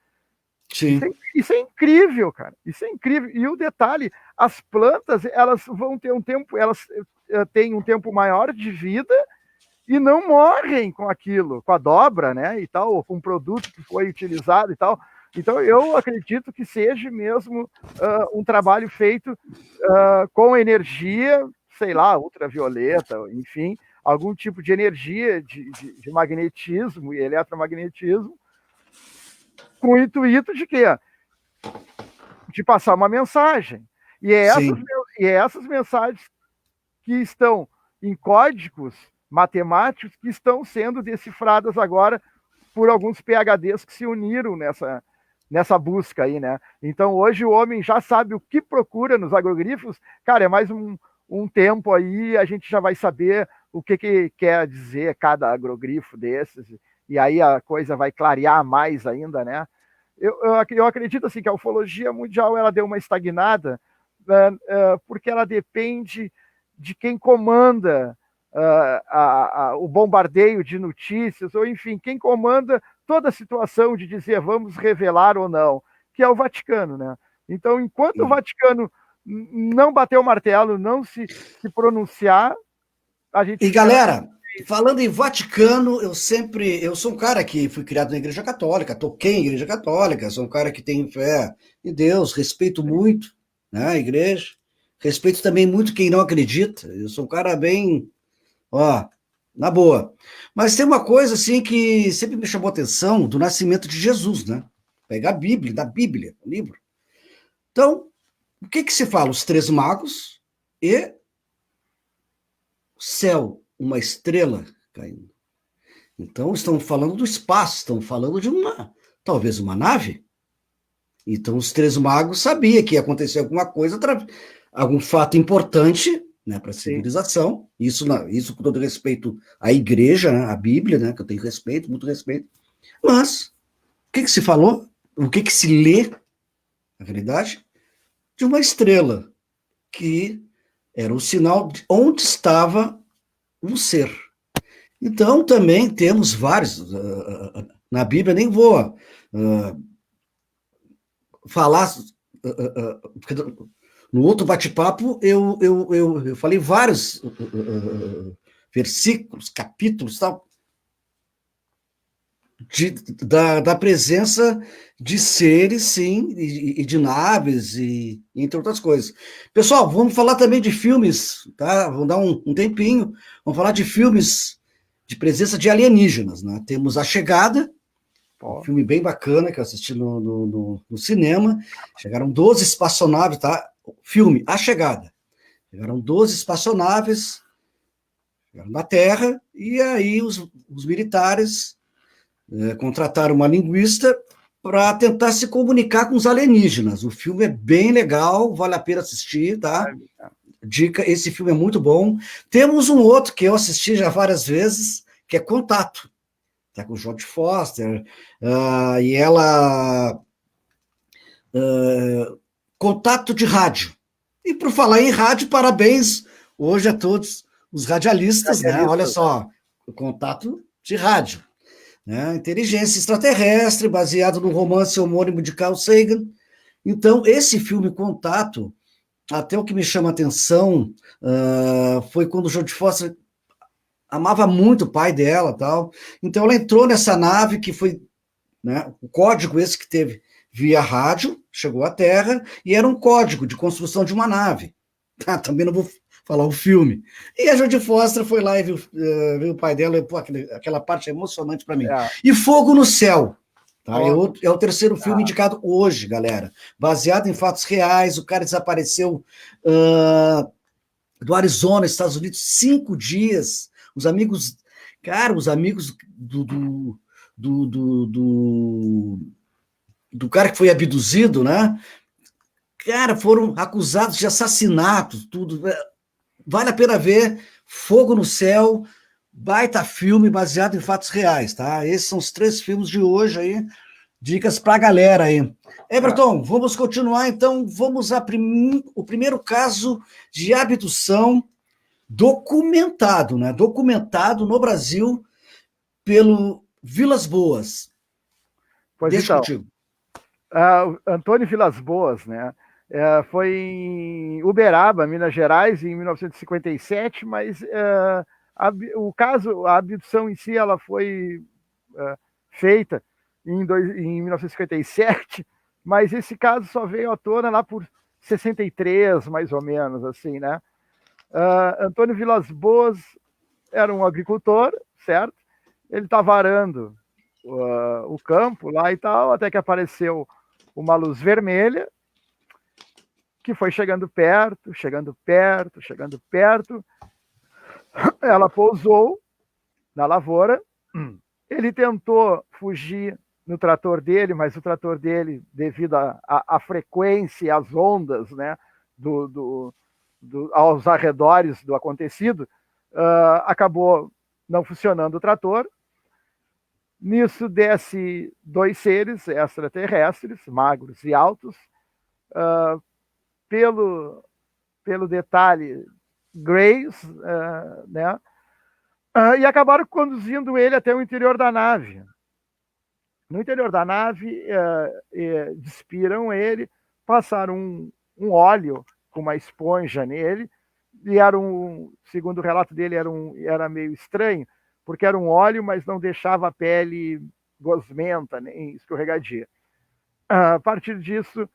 Sim. Isso é incrível, cara. Isso é incrível. E o detalhe, as plantas, elas vão ter um tempo, elas têm um tempo maior de vida e não morrem com aquilo, com a dobra, né, e tal, ou com o produto que foi utilizado e tal. Então, eu acredito que seja mesmo um trabalho feito com energia, sei lá, ultravioleta, enfim, algum tipo de energia, de magnetismo e eletromagnetismo, com o intuito de quê? De passar uma mensagem. E é essas mensagens que estão em códigos matemáticos que estão sendo decifradas agora por alguns PhDs que se uniram nessa busca aí, né? Então, hoje o homem já sabe o que procura nos agroglifos. Cara, é mais um tempo aí, a gente já vai saber o que quer dizer cada agrogrifo desses, e aí a coisa vai clarear mais ainda, né? Eu acredito assim que a ufologia mundial ela deu uma estagnada, porque ela depende de quem comanda o bombardeio de notícias, ou enfim, quem comanda toda a situação de dizer vamos revelar ou não, que é o Vaticano, né? Então, enquanto o Vaticano não bater o martelo, não se pronunciar, a gente E galera, falando em Vaticano, eu sou um cara que fui criado na Igreja Católica, toquei em Igreja Católica, sou um cara que tem fé em Deus, respeito muito, né, a igreja, respeito também muito quem não acredita, eu sou um cara bem, ó, na boa. Mas tem uma coisa, assim, que sempre me chamou a atenção do nascimento de Jesus, né? Pegar a Bíblia, da Bíblia, o livro. Então, o que se fala? Os 3 magos e céu, uma estrela caindo. Então, estão falando do espaço, estão falando de talvez uma nave. Então, os 3 magos sabiam que ia acontecer alguma coisa, algum fato importante, né, para a civilização. Isso com todo respeito à igreja, né, à Bíblia, né, que eu tenho respeito, muito respeito. Mas, o que se falou? O que se lê, na realidade? De uma estrela, que era o sinal de onde estava um ser. Então, também temos vários, na Bíblia, nem vou falar, porque no outro bate-papo eu falei vários versículos, capítulos, tal, da presença de seres, sim, e de naves, e entre outras coisas. Pessoal, vamos falar também de filmes, tá? Vamos dar um tempinho, vamos falar de filmes de presença de alienígenas, né? Temos A Chegada, um filme bem bacana que eu assisti no cinema. Chegaram 12 espaçonaves, tá? Filme A Chegada. Chegaram 12 espaçonaves, chegaram na Terra, e aí os militares contrataram uma linguista para tentar se comunicar com os alienígenas. O filme é bem legal, vale a pena assistir, tá? Dica, esse filme é muito bom. Temos um outro que eu assisti já várias vezes, que é Contato. Tá com o Jodie Foster, e ela... Contato de rádio. E por falar em rádio, parabéns hoje a todos os radialistas, né? Olha só, o Contato de rádio. Né? Inteligência extraterrestre, baseado no romance homônimo de Carl Sagan. Então, esse filme Contato, até o que me chama a atenção foi quando o Jodie Foster amava muito o pai dela, tal. Então ela entrou nessa nave que foi, né, o código esse que teve via rádio, chegou à Terra, e era um código de construção de uma nave. Também não vou falar o filme. E a Jodie Foster foi lá e viu o pai dela, e, pô, aquela parte é emocionante para mim. E Fogo no Céu. Tá? É o 3º filme indicado hoje, galera. Baseado em fatos reais, o cara desapareceu do Arizona, Estados Unidos, 5 dias. Os amigos do cara que foi abduzido, né? Cara, foram acusados de assassinato, tudo. Vale a pena ver. Fogo no Céu, baita filme baseado em fatos reais, tá? Esses são os 3 filmes de hoje aí. Dicas pra galera aí. Everton, vamos continuar, então. Vamos o primeiro caso de abdução documentado, né? Documentado no Brasil pelo Vilas Boas. Pois deixa então, contigo. Antônio Vilas Boas, né? Foi em Uberaba, Minas Gerais, em 1957, mas o caso, a abdução em si, ela foi feita em 1957, mas esse caso só veio à tona lá por 63, mais ou menos, assim, né? Antônio Vilas Boas era um agricultor, certo? Ele estava arando o campo lá e tal, até que apareceu uma luz vermelha, que foi chegando perto, chegando perto, chegando perto. Ela pousou na lavoura. Ele tentou fugir no trator dele, mas o trator dele, devido à frequência e às ondas, né, aos arredores do acontecido, acabou não funcionando o trator. Nisso desce 2 seres extraterrestres, magros e altos, pelo detalhe greys, né? E acabaram conduzindo ele até o interior da nave. No interior da nave, despiram ele, passaram um óleo com uma esponja nele, e segundo o relato dele, era meio estranho, porque era um óleo, mas não deixava a pele gosmenta, nem escorregadia. A partir disso,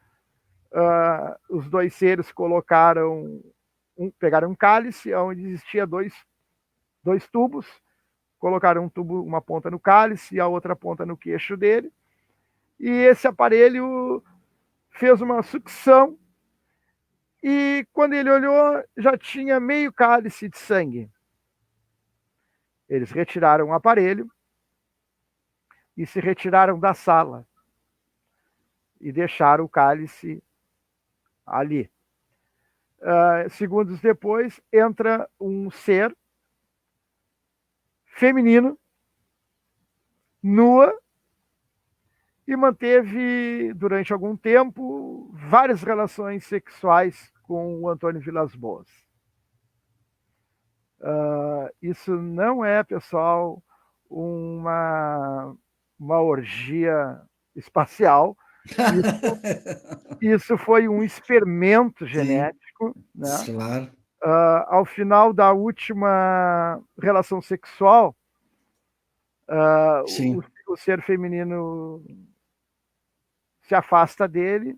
os 2 seres pegaram um cálice, onde existia dois tubos, colocaram uma ponta no cálice e a outra ponta no queixo dele, e esse aparelho fez uma sucção, e quando ele olhou, já tinha meio cálice de sangue. Eles retiraram o aparelho e se retiraram da sala e deixaram o cálice ali. Segundos depois, entra um ser feminino, nua, e manteve, durante algum tempo, várias relações sexuais com o Antônio Vilas-Boas. Isso não é, pessoal, uma orgia espacial. Isso foi um experimento genético. Né? Claro. Ao final da última relação sexual, o ser feminino se afasta dele,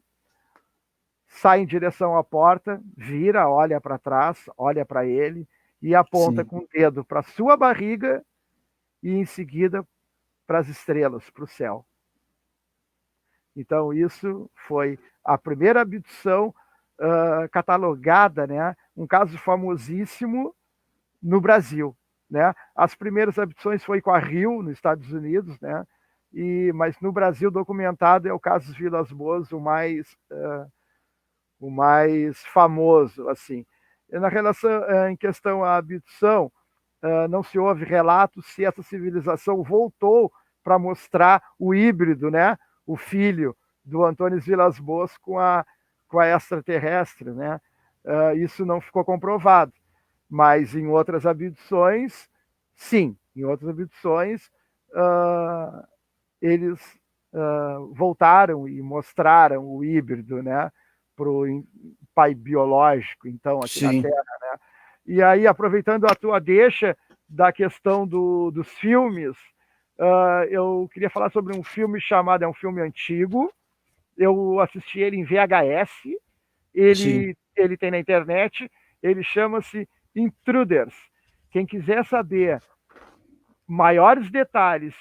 sai em direção à porta, vira, olha para trás, olha para ele e aponta com o dedo para sua barriga e em seguida para as estrelas, para o céu. Então isso foi a primeira abdução catalogada, né? Um caso famosíssimo no Brasil, né? As primeiras abduções foi com a Rio, nos Estados Unidos, né? Mas no Brasil documentado é o caso Vilas-Boas, o mais famoso, assim. Na relação em questão à abdução, não se houve relatos se essa civilização voltou para mostrar o híbrido, né? O filho do Antônio Vilas-Boas com a extraterrestre, né? Isso não ficou comprovado. Mas em outras abduções, sim. Em outras abduções, eles voltaram e mostraram o híbrido, né? Para o pai biológico, então, aqui na Terra, né? E aí, aproveitando a tua deixa da questão dos filmes, eu queria falar sobre um filme chamado, é um filme antigo, eu assisti ele em VHS, ele tem na internet, ele chama-se Intruders. Quem quiser saber maiores detalhes,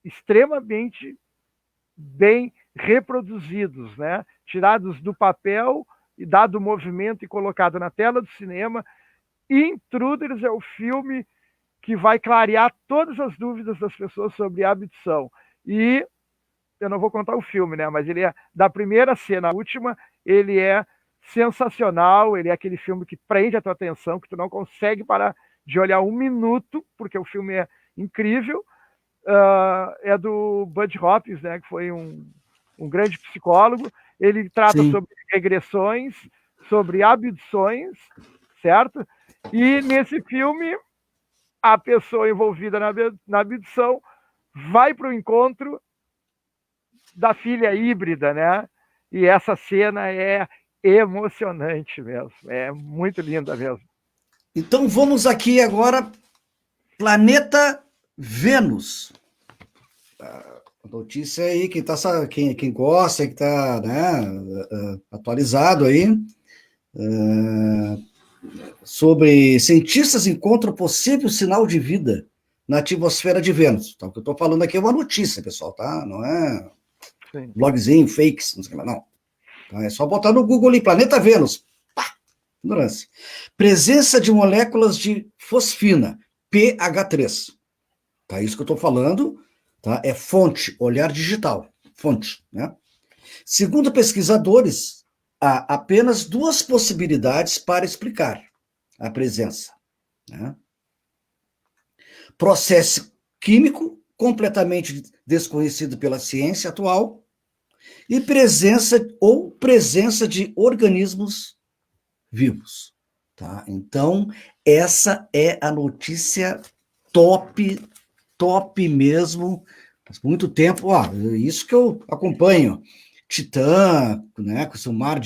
extremamente bem reproduzidos, né? Tirados do papel e dado o movimento e colocado na tela do cinema. Intruders é o filme que vai clarear todas as dúvidas das pessoas sobre a abdução. E eu não vou contar o filme, né? Mas ele é da primeira cena à última, ele é sensacional, ele é aquele filme que prende a tua atenção, que tu não consegue parar de olhar um minuto, porque o filme é incrível. É do Bud Hopkins, né? Que foi um grande psicólogo. Ele trata sobre regressões, sobre abduções, certo? E nesse filme, a pessoa envolvida na abdução vai para o encontro da filha híbrida, né? E essa cena é emocionante mesmo, é muito linda mesmo. Então vamos aqui agora, planeta Vênus. A notícia aí, quem gosta, que está, né, atualizado aí. sobre cientistas encontram possível sinal de vida na atmosfera de Vênus. Então, o que eu estou falando aqui é uma notícia, pessoal, tá? Não é blogzinho, fakes, não sei lá, não. Então, é só botar no Google ali, planeta Vênus. Pá! Ignorância. Presença de moléculas de fosfina, pH3. Tá? Isso que eu estou falando, tá? É fonte, olhar digital. Fonte, né? Segundo pesquisadores, há apenas duas possibilidades para explicar a presença, né? Processo químico completamente desconhecido pela ciência atual e presença de organismos vivos, tá? Então, essa é a notícia top mesmo. Faz muito tempo, isso que eu acompanho. Titã, né, com seu mar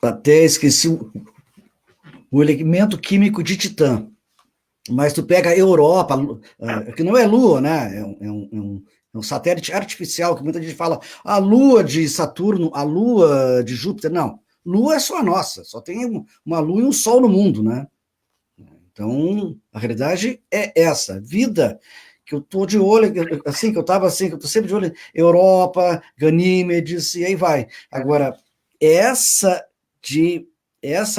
até esqueci o elemento químico de Titã. Mas tu pega a Europa, que não é Lua, né? É um satélite artificial, que muita gente fala, a Lua de Saturno, a Lua de Júpiter. Não, Lua é só a nossa, só tem uma Lua e um Sol no mundo, né? Então, a realidade é essa. Vida que eu estou de olho, assim, que eu estou sempre de olho, Europa, Ganímedes, e aí vai. Agora, essa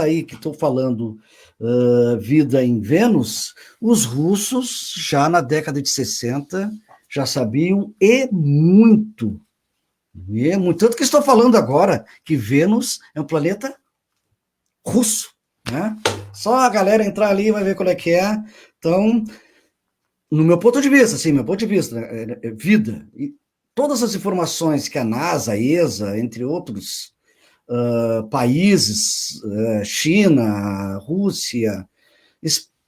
aí que estou falando, vida em Vênus, os russos, já na década de 60, já sabiam muito. Tanto que estou falando agora que Vênus é um planeta russo, né? Só a galera entrar ali e vai ver qual é que é. Então, no meu ponto de vista, vida. E todas as informações que a NASA, a ESA, entre outros países, China, Rússia,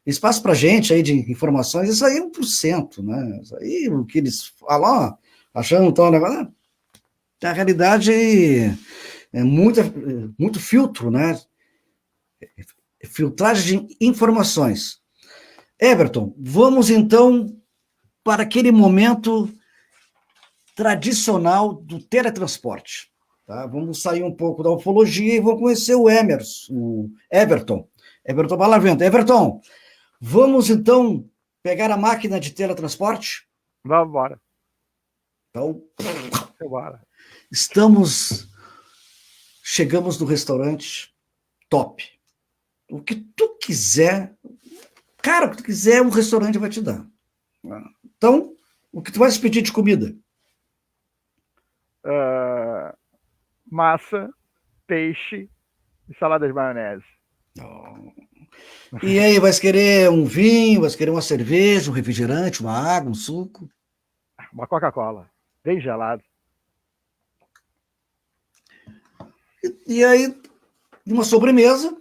espaço para gente aí de informações, isso aí é 1%, né? Isso aí, o que eles falam, achando então, negócio, na realidade é muito filtro, né? Filtragem de informações. Everton, vamos então para aquele momento tradicional do teletransporte. Tá? Vamos sair um pouco da ufologia e vamos conhecer o Everton Balavento. Everton, vamos então pegar a máquina de teletransporte? Vamos embora. Então, bora. Chegamos no restaurante top. O que tu quiser, cara, o que tu quiser, o restaurante vai te dar. Então, o que tu vai pedir de comida? Massa, peixe e salada de maionese. E aí, vai querer um vinho, vai querer uma cerveja, um refrigerante, uma água, um suco? Uma Coca-Cola, bem gelado. E aí, uma sobremesa?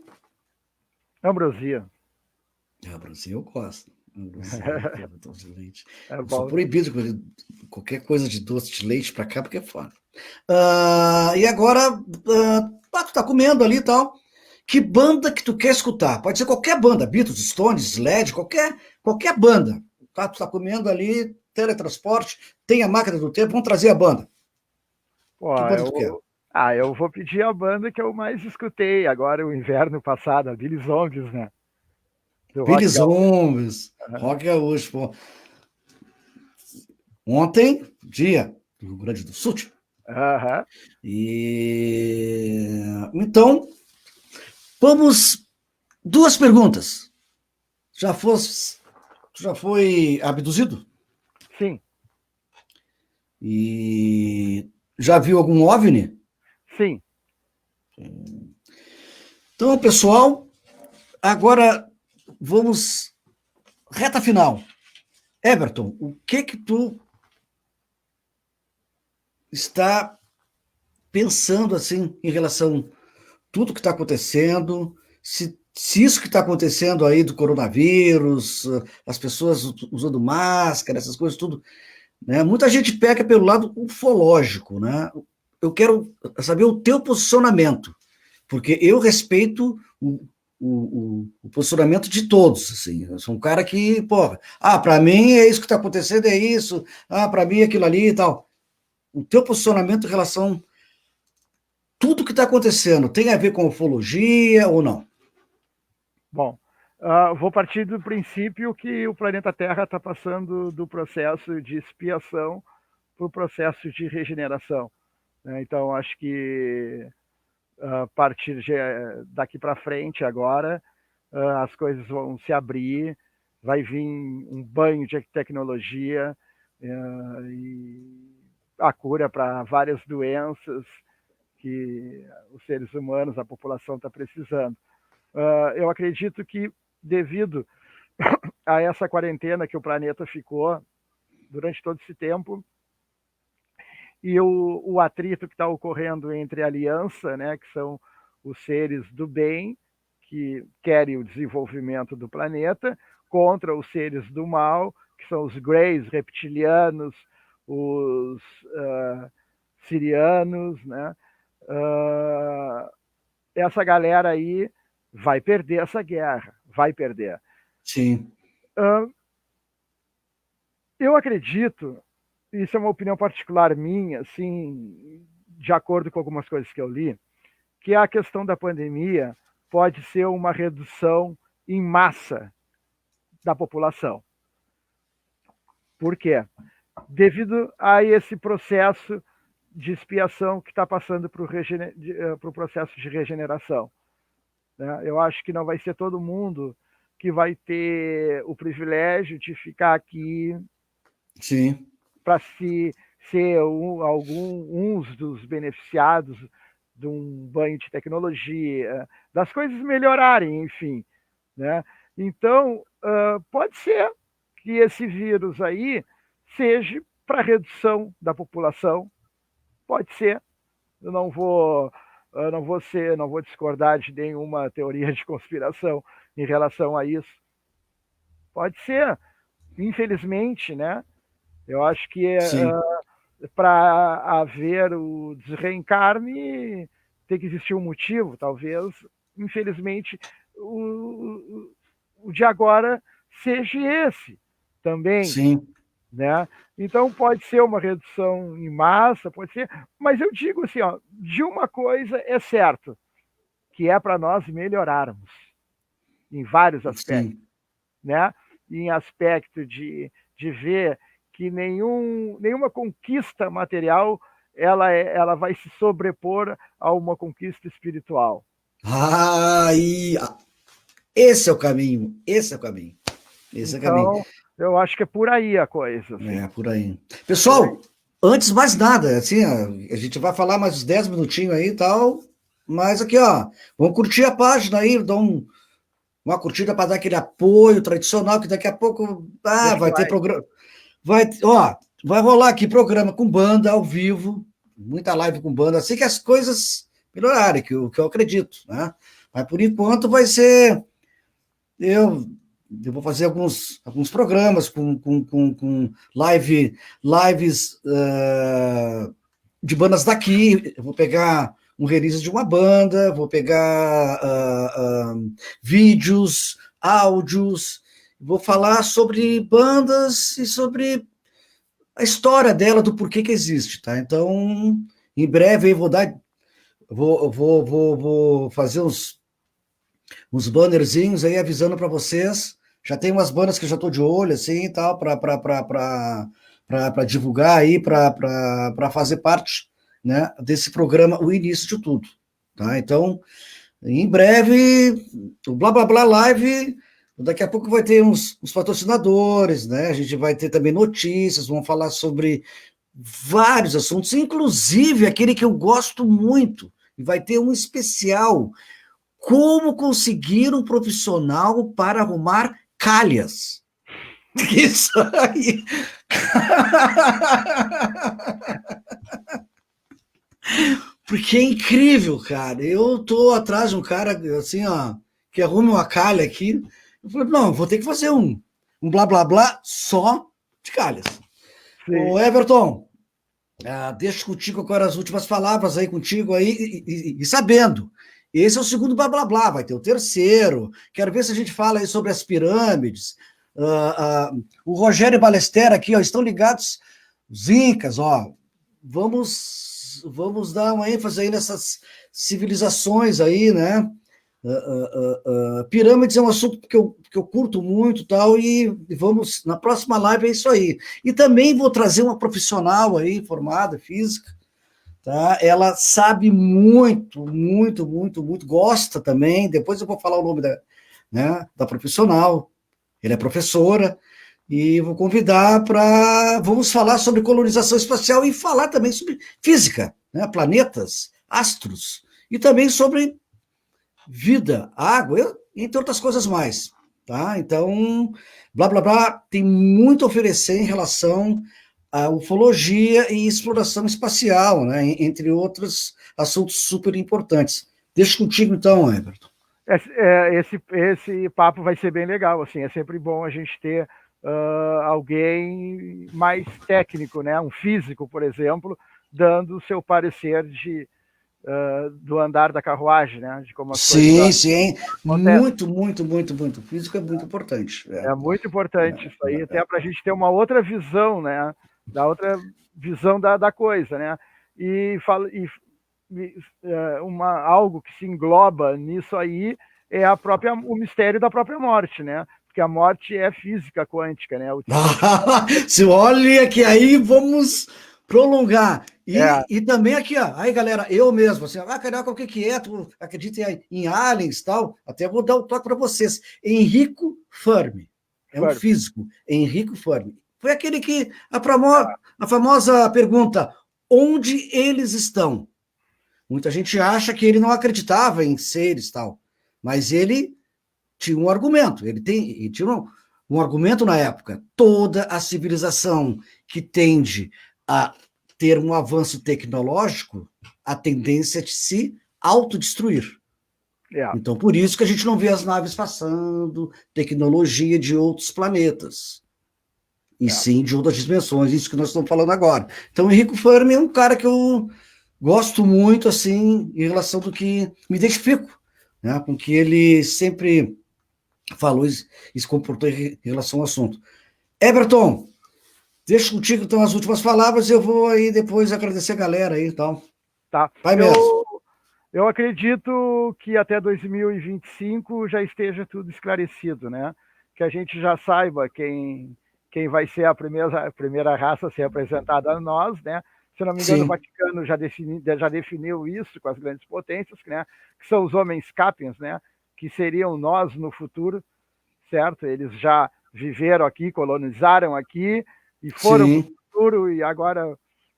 Ambrosia. Ambrosia eu gosto. Doce de leite. Eu sou proibido de qualquer coisa de doce de leite para cá, porque é foda. E agora, tu tá comendo ali e tal. Que banda que tu quer escutar? Pode ser qualquer banda, Beatles, Stones, Led, qualquer banda. Tá? Tu tá comendo ali, teletransporte, tem a máquina do tempo, vamos trazer a banda. Pô, que banda tu quer? Eu vou pedir a banda que eu mais escutei agora, o inverno passado, a Billy Zombies, né? Billy Zombies, Rock Gaúcho, pô. Ontem, dia do Rio Grande do Sul. E então, vamos. 2 perguntas. Já foi abduzido? Sim. E já viu algum OVNI? Sim. Então, pessoal, agora vamos reta final. Everton, o que tu está pensando assim em relação a tudo que está acontecendo? Se isso que está acontecendo aí do coronavírus, as pessoas usando máscara, essas coisas tudo, né? Muita gente pega pelo lado ufológico, né? Eu quero saber o teu posicionamento, porque eu respeito o posicionamento de todos, assim. Eu sou um cara que, para mim é isso que está acontecendo, é isso, para mim é aquilo ali e tal. o teu posicionamento em relação a tudo que está acontecendo. Tem a ver com ufologia ou não? Bom, vou partir do princípio que o planeta Terra está passando do processo de expiação para o processo de regeneração, né? Então, acho que a partir daqui para frente, agora, as coisas vão se abrir, vai vir um banho de tecnologia e a cura para várias doenças que os seres humanos, a população está precisando. Eu acredito que, devido a essa quarentena que o planeta ficou durante todo esse tempo, e o atrito que está ocorrendo entre a aliança, né, que são os seres do bem, que querem o desenvolvimento do planeta, contra os seres do mal, que são os greys, reptilianos, os sirianos, né? Essa galera aí vai perder essa guerra, vai perder. Sim. Eu acredito, isso é uma opinião particular minha, assim, de acordo com algumas coisas que eu li, que a questão da pandemia pode ser uma redução em massa da população. Por quê? Devido a esse processo de expiação que está passando para o processo de regeneração, né? Eu acho que não vai ser todo mundo que vai ter o privilégio de ficar aqui para ser alguns dos beneficiados de um banho de tecnologia, das coisas melhorarem, enfim, né? Então, pode ser que esse vírus aí seja para redução da população, pode ser. Eu não vou discordar de nenhuma teoria de conspiração em relação a isso. Pode ser, infelizmente, né? Eu acho que para haver o desreencarne tem que existir um motivo, talvez. Infelizmente, o de agora seja esse também. Sim. Né? Então pode ser uma redução em massa, pode ser, mas eu digo assim, ó, de uma coisa é certo, que é para nós melhorarmos em vários aspectos, né? Em aspecto de ver que nenhuma conquista material ela vai se sobrepor a uma conquista espiritual. Esse é o caminho, esse é o caminho. Esse então, é o caminho. Eu acho que é por aí a coisa. Assim. É, por aí. Pessoal, antes de mais nada, assim, a gente vai falar mais uns 10 minutinhos aí e tal, mas aqui, ó, vamos curtir a página aí, dar uma curtida para dar aquele apoio tradicional, que daqui a pouco vai ter programa. Vai rolar aqui programa com banda ao vivo, muita live com banda, assim que as coisas melhorarem, que eu acredito, né? Mas por enquanto vai ser. Eu vou fazer alguns programas com lives de bandas daqui. Eu vou pegar um release de uma banda, vou pegar vídeos, áudios, vou falar sobre bandas e sobre a história dela, do porquê que existe, tá? Então, em breve eu vou fazer uns bannerzinhos aí avisando para vocês. Já tem umas bandas que eu já estou de olho, assim, e tal, para divulgar aí, para fazer parte, né, desse programa, o início de tudo, tá? Então, em breve, o Blá Blá Blá Live, daqui a pouco vai ter uns patrocinadores, né? A gente vai ter também notícias, vamos falar sobre vários assuntos, inclusive aquele que eu gosto muito, e vai ter um especial: como conseguir um profissional para arrumar calhas. Isso aí. Porque é incrível, cara. Eu tô atrás de um cara, assim, ó, que arrume uma calha aqui. Eu falei, não, vou ter que fazer um blá blá blá só de calhas. Sim. Ô, Everton, deixo contigo agora as últimas palavras aí contigo aí, e sabendo, esse é o segundo blá blá blá, vai ter o terceiro. Quero ver se a gente fala aí sobre as pirâmides. O Rogério e Balester aqui, ó, estão ligados, os incas, ó. vamos dar uma ênfase aí nessas civilizações aí, né? Pirâmides é um assunto que eu curto muito, tal, e vamos, na próxima live é isso aí. E também vou trazer uma profissional aí, formada, física, tá? Ela sabe muito, muito, muito, muito, gosta também, depois eu vou falar o nome da profissional, ela é professora, e vou convidar vamos falar sobre colonização espacial e falar também sobre física, né? Planetas, astros, e também sobre vida, água, entre outras coisas mais, tá? Então, blá, blá, blá, tem muito a oferecer em relação à ufologia e exploração espacial, né? Entre outros assuntos super importantes. Deixa contigo, então, Everton. Esse papo vai ser bem legal, assim, é sempre bom a gente ter alguém mais técnico, né? Um físico, por exemplo, dando o seu parecer do andar da carruagem, né? De como as coisas Sim, acontecem. Muito, muito, muito, muito. Físico é muito importante. É muito importante isso aí, até para a gente ter uma outra visão, né? Da outra visão da coisa, né? Algo que se engloba nisso aí é o mistério da própria morte, né? Porque a morte é física quântica, né? Se olha que aí vamos prolongar. É. E também aqui, ó, aí galera, eu mesmo, assim, Carioca, o que é? Tu acredita em aliens e tal? Até vou dar o toque para vocês. Enrico Fermi, é um físico, Enrico Fermi. Foi aquele que, a famosa pergunta, onde eles estão? Muita gente acha que ele não acreditava em seres e tal, mas ele tinha um argumento, ele tinha um argumento na época. Toda a civilização que tende a ter um avanço tecnológico, a tendência é de se autodestruir. Então, por isso que a gente não vê as naves passando, tecnologia de outros planetas, e sim de outras dimensões, isso que nós estamos falando agora. Então, Enrico Fermi é um cara que eu gosto muito, assim, em relação do que me identifico, né, com que ele sempre falou e se comportou em relação ao assunto. Everton, deixa contigo então as últimas palavras, eu vou aí depois agradecer a galera aí, então. Tá. Vai mesmo. Eu acredito que até 2025 já esteja tudo esclarecido, né? Que a gente já saiba quem vai ser a primeira raça a ser apresentada a nós, né? Se não me engano, o Vaticano já definiu isso com as grandes potências, né? Que são os homens sapiens, né? Que seriam nós no futuro, certo? Eles já viveram aqui, colonizaram aqui e foram para o futuro e agora,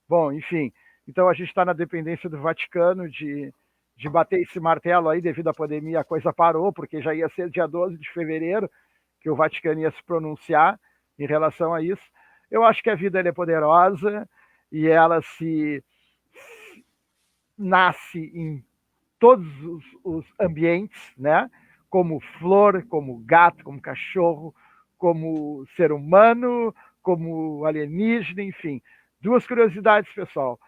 bom, enfim. Então a gente está na dependência do Vaticano de bater esse martelo aí. Devido à pandemia a coisa parou, porque já ia ser dia 12 de fevereiro que o Vaticano ia se pronunciar em relação a isso. Eu acho que a vida é poderosa e ela nasce em todos os ambientes, né? Como flor, como gato, como cachorro, como ser humano, como alienígena, enfim. Duas curiosidades, pessoal.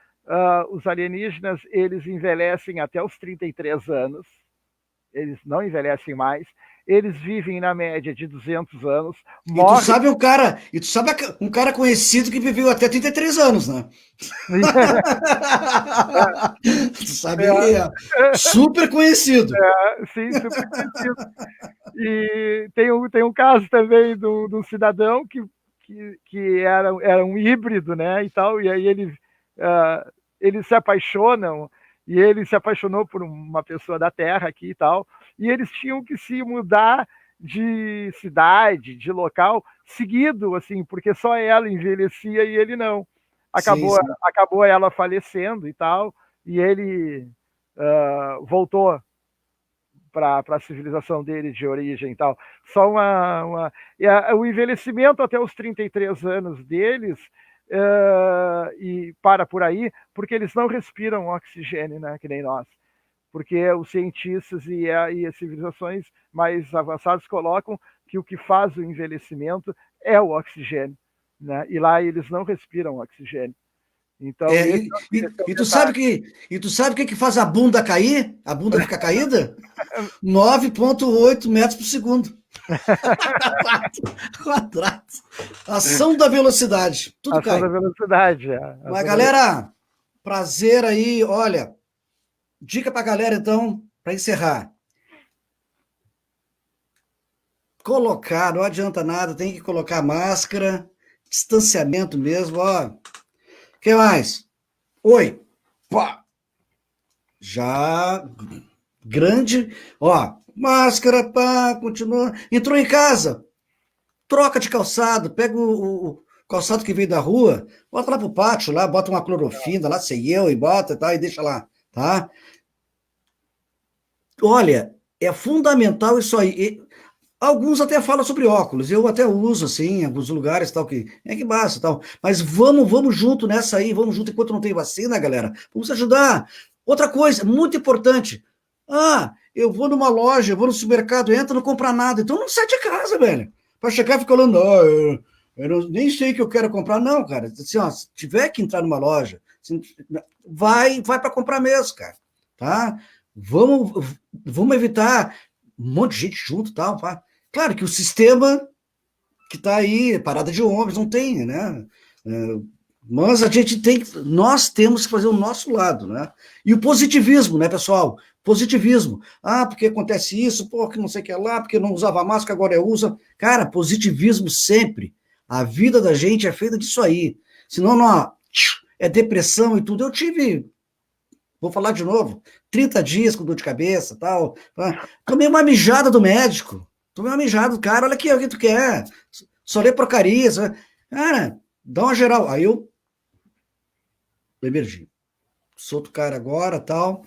Os alienígenas, eles envelhecem até os 33 anos, eles não envelhecem mais, eles vivem na média de 200 anos, morrem... E tu sabe um cara conhecido que viveu até 33 anos, né? Tu sabe, super conhecido. Sim, super conhecido. E tem um caso também de um cidadão que era um híbrido, né, e tal, e aí eles se apaixonam, e ele se apaixonou por uma pessoa da Terra aqui e tal, e eles tinham que se mudar de cidade, de local, seguido, assim, porque só ela envelhecia e ele não. Acabou ela falecendo e tal, e ele voltou para a civilização dele de origem e tal. Só o envelhecimento até os 33 anos deles e para por aí, porque eles não respiram oxigênio, né, que nem nós. Porque os cientistas e as civilizações mais avançadas colocam que o que faz o envelhecimento é o oxigênio, né? E lá eles não respiram oxigênio. Então, tu sabe o que faz a bunda cair? A bunda fica caída? 9,8 metros por segundo. Quadrado. Ação da velocidade. Tudo cai. Ação da velocidade. Mas, galera, Prazer aí, olha, dica pra galera, então, para encerrar. Colocar, não adianta nada, tem que colocar máscara, distanciamento mesmo, ó. O que mais? Oi. Pá. Já grande, ó, máscara, pá, continua. Entrou em casa, troca de calçado, pega o calçado que veio da rua, bota lá pro pátio, lá, bota uma clorofina, lá sei eu, e bota, tá, e deixa lá, tá? Olha, é fundamental isso aí. Alguns até falam sobre óculos, eu até uso, assim, em alguns lugares, tal, que é que basta, tal. Mas vamos junto nessa aí, vamos junto enquanto não tem vacina, galera. Vamos ajudar. Outra coisa, muito importante. Ah, eu vou numa loja, eu vou no supermercado, entra, não compra nada. Então não sai de casa, velho. Para chegar e ficar falando, nem sei o que eu quero comprar. Não, cara. Assim, ó, se tiver que entrar numa loja, assim, vai para comprar mesmo, cara. Tá? Vamos evitar um monte de gente junto e tal, pá. Claro que o sistema que está aí, parada de ônibus, não tem, né? Mas a gente nós temos que fazer o nosso lado, né? E o positivismo, né, pessoal? Positivismo. Ah, porque acontece isso, pô, que não sei o que é lá, porque não usava máscara, agora eu uso. Cara, positivismo sempre. A vida da gente é feita disso aí. Senão, não, é depressão e tudo. Eu tive, vou falar de novo, 30 dias com dor de cabeça, tal. Tomei uma mijada do médico. Tomei uma mijada do cara, olha aqui, o que tu quer? Só lê porcarias. Cara, dá uma geral. Aí eu emergi. Sou outro cara agora, tal.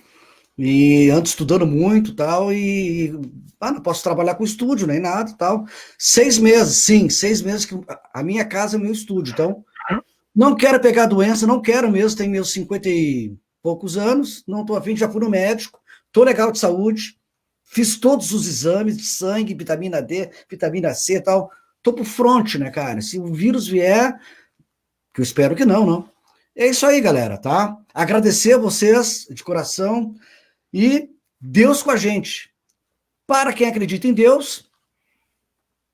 E ando estudando muito, tal. E não posso trabalhar com estúdio, nem nada, tal. 6 meses, sim, 6 meses que a minha casa é o meu estúdio. Então, não quero pegar doença, não quero mesmo. Tenho meus 50 e poucos anos, não estou afim, já fui no médico, estou legal de saúde. Fiz todos os exames de sangue, vitamina D, vitamina C e tal. Tô pro front, né, cara? Se o vírus vier, que eu espero que não. É isso aí, galera, tá? Agradecer a vocês de coração e Deus com a gente. Para quem acredita em Deus,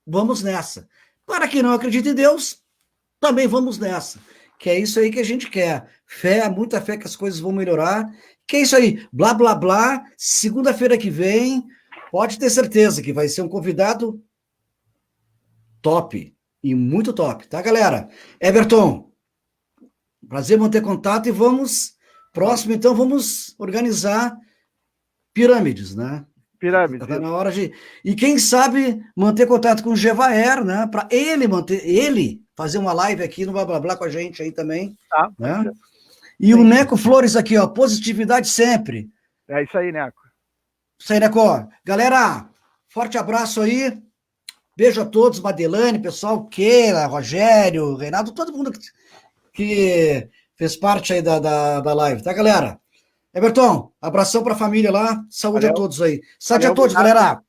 vamos nessa. Para quem não acredita em Deus, também vamos nessa. Que é isso aí que a gente quer. Fé, muita fé que as coisas vão melhorar. Que é isso aí, blá, blá, blá. Segunda-feira que vem, pode ter certeza que vai ser um convidado top. E muito top, tá, galera? Everton, prazer manter contato e vamos... Próximo, então, vamos organizar pirâmides, né? Pirâmide. Tá na hora de... E quem sabe manter contato com o Gevaer, né? Para ele fazer uma live aqui no Blá Blá Blá com a gente aí também. Tá, né? E sim. O Neco Flores aqui, ó, positividade sempre. É isso aí, Neco. Isso aí, Neco. Galera, forte abraço aí. Beijo a todos, Madelane, pessoal, Keila, Rogério, Reinaldo, todo mundo que fez parte aí da live, tá, galera? Everton, abração pra família lá, saúde. Valeu. A todos aí. Saúde. Valeu, a todos, galera.